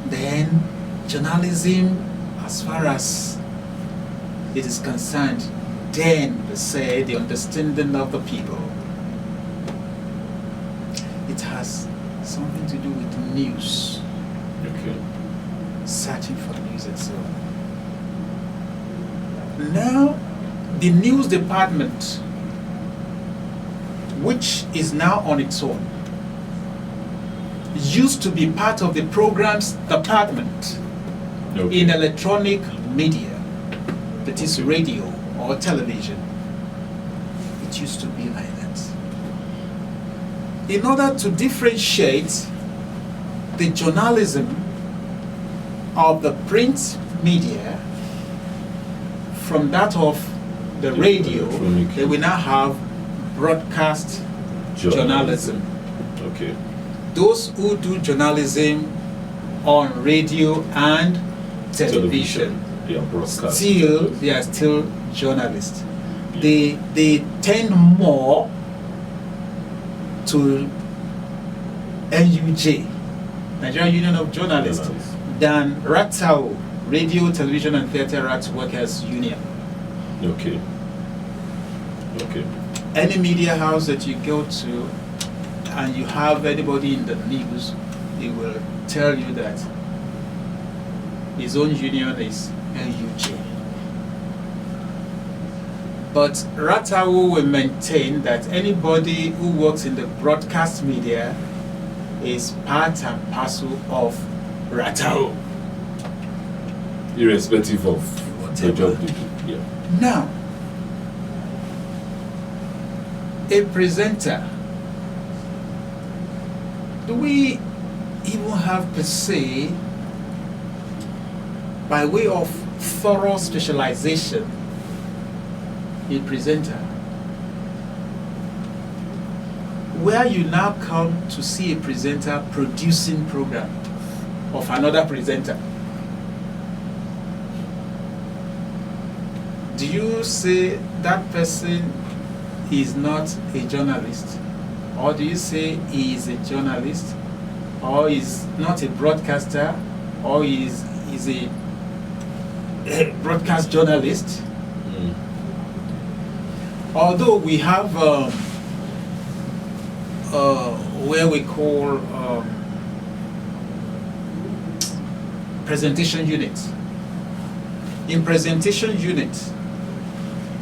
then journalism, as far as it is concerned, then they say the understanding of the people. It has something to do with news. Okay. Searching for news and so on. Now, the news department, which is now on its own, used to be part of the programs department in electronic media, that is radio or television. It used to be like that. In order to differentiate the journalism of the print media from that of the radio, they will now have broadcast journalism. Okay. Those who do journalism on radio and television, still they are still journalists. Yeah. They tend more to NUJ, Nigerian Union of Journalists, than RATAO, Radio, Television and Theatre Arts Workers Union. Okay. Any media house that you go to and you have anybody in the news, they will tell you that his own union is NUJ. But RATAO will maintain that anybody who works in the broadcast media is part and parcel of RATAO. Irrespective of the job they do. Yeah. Now, a presenter, do we even have per se, by way of thorough specialization, a presenter, where you now come to see a presenter producing program of another presenter? Do you say that person he's not a journalist? Or do you say he is a journalist? Or is not a broadcaster? Or is a broadcast journalist? Although we have where we call presentation units. In presentation units,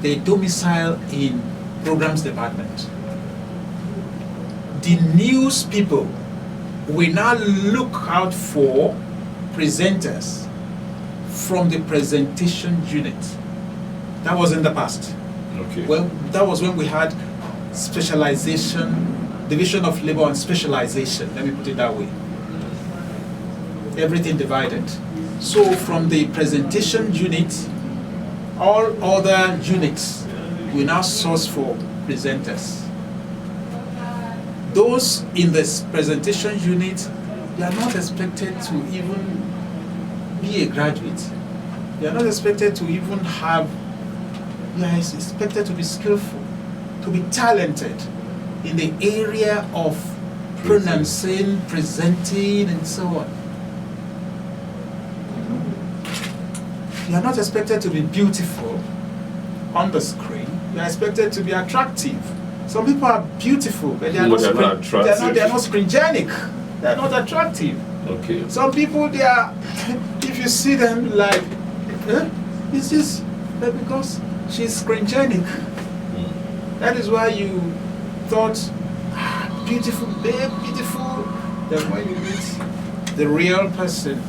they domicile in programs department. The news people will now look out for presenters from the presentation unit. That was in the past. Okay. Well, that was when we had specialization, division of labor and specialization, let me put it that way. Everything divided. So from the presentation unit, all other units will now source for presenters. Those in this presentation unit, they are not expected to even be a graduate. They are not expected to even have, they are expected to be skillful, to be talented in the area of pronouncing, presenting, and so on. You are not expected to be beautiful on the screen. You are expected to be attractive. Some people are beautiful, but they are not screenogenic. They are not attractive. Okay. Some people, they are, if you see them like, it's just because she's screengenic. That is why you thought, beautiful babe, beautiful. Then when you meet the real person,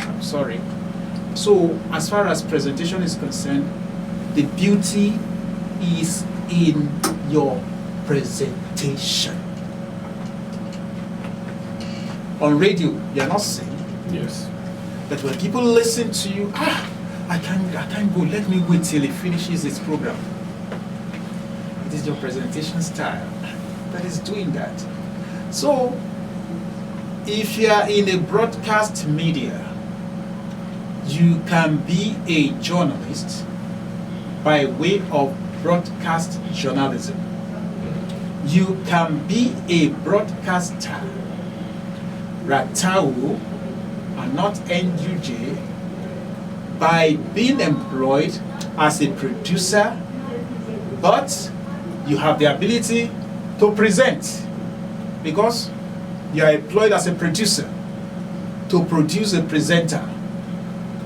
I'm sorry. So as far as presentation is concerned, the beauty is in your presentation. On radio, you're not singing. Yes. But when people listen to you, I can't go, let me wait till he finishes his program. It is your presentation style that is doing that. So, if you are in a broadcast media, you can be a journalist by way of broadcast journalism. You can be a broadcaster, Ratau, and not NUJ, by being employed as a producer, but you have the ability to present because you are employed as a producer to produce a presenter.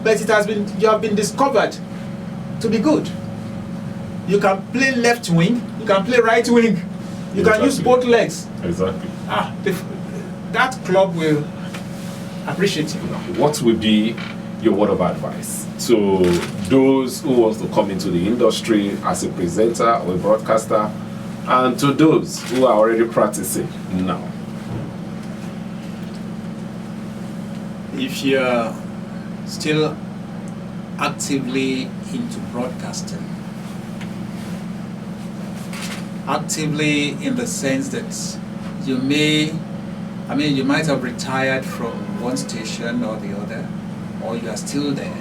But you have been discovered to be good. You can play left wing, you can play right wing, you can use both legs. Exactly. That club will appreciate you. What would be your word of advice to those who want to come into the industry as a presenter or a broadcaster, and to those who are already practicing now? If you're still actively into broadcasting, actively in the sense that you might have retired from one station or the other, or you are still there.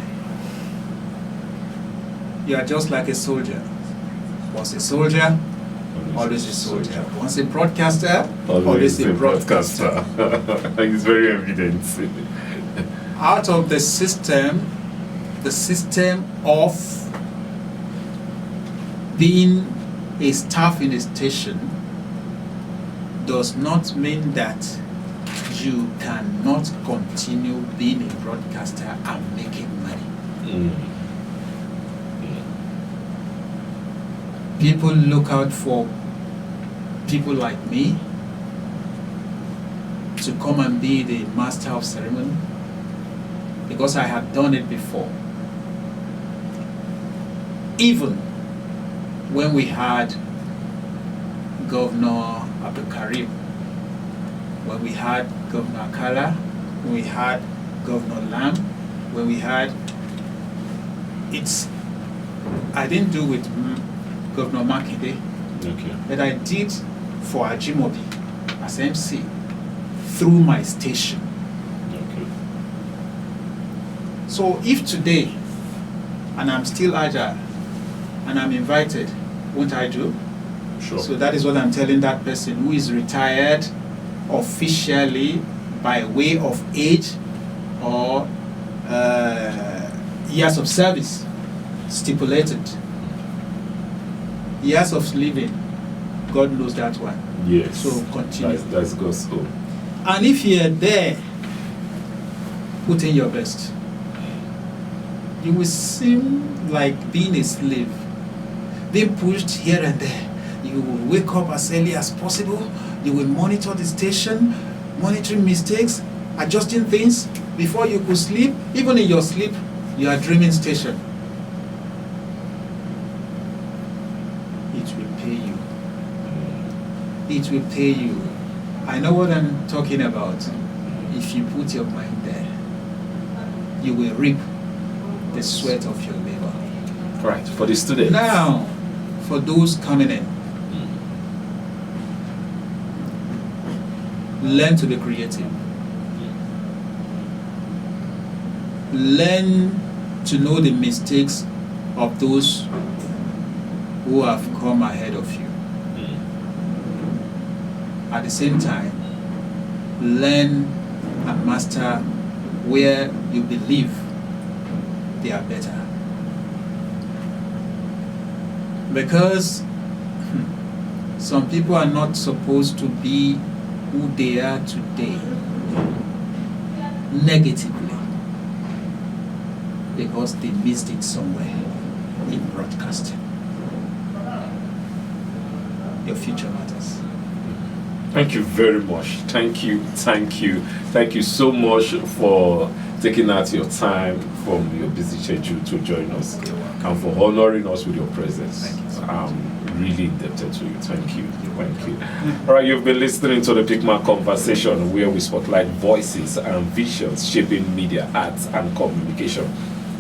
You are just like a soldier. Once a soldier, always a soldier. Once a broadcaster, always a broadcaster. It's very evident. Out of the system of being a staff in a station does not mean that you cannot continue being a broadcaster and making money. People look out for people like me to come and be the master of ceremony because I have done it before. Even when we had Governor Abdul Karim, when we had Governor Akala, when we had Governor Lam, when we had I didn't do with Governor Makinde, but I did for Ajimobi as MC through my station. So if today, and I'm still agile, and I'm invited, won't I do? Sure. So that is what I'm telling that person who is retired officially by way of age or years of service stipulated. Years of living, God knows that one. Yes. So continue. That's God's own. And if you're there, put in your best. You will seem like being a slave, being pushed here and there. You will wake up as early as possible. You will monitor the station, monitoring mistakes, adjusting things before you could sleep. Even in your sleep, you are dreaming station. It will pay you. It will pay you. I know what I'm talking about. If you put your mind there, you will reap the sweat of your labor. Right, for the students. Now, for those coming in, learn to be creative. Learn to know the mistakes of those who have come ahead of you. At the same time, learn and master where you believe they are better. Because some people are not supposed to be who they are today negatively because they missed it somewhere in broadcasting. Your future matters. Thank you very much. Thank you so much for taking out your time from your busy schedule to join us and for honoring us with your presence. Thank you so much. I'm really indebted to you. Thank you. All right, you've been listening to the PICMAC Conversation, where we spotlight voices and visions shaping media, arts, and communication.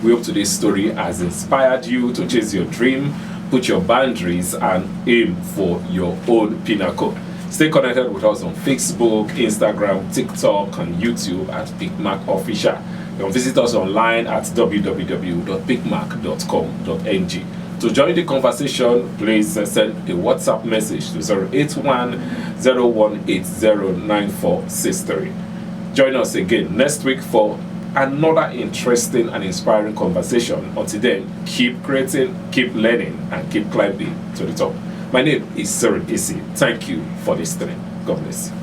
We hope today's story has inspired you to chase your dream, put your boundaries, and aim for your own pinnacle. Stay connected with us on Facebook, Instagram, TikTok, and YouTube at PICMAC Official. You can visit us online at www.picmac.com.ng. To join the conversation, please send a WhatsApp message to 081-0180-9463. Join us again next week for another interesting and inspiring conversation. Until then, keep creating, keep learning, and keep climbing to the top. My name is Cyril Isi. Thank you for listening. God bless you.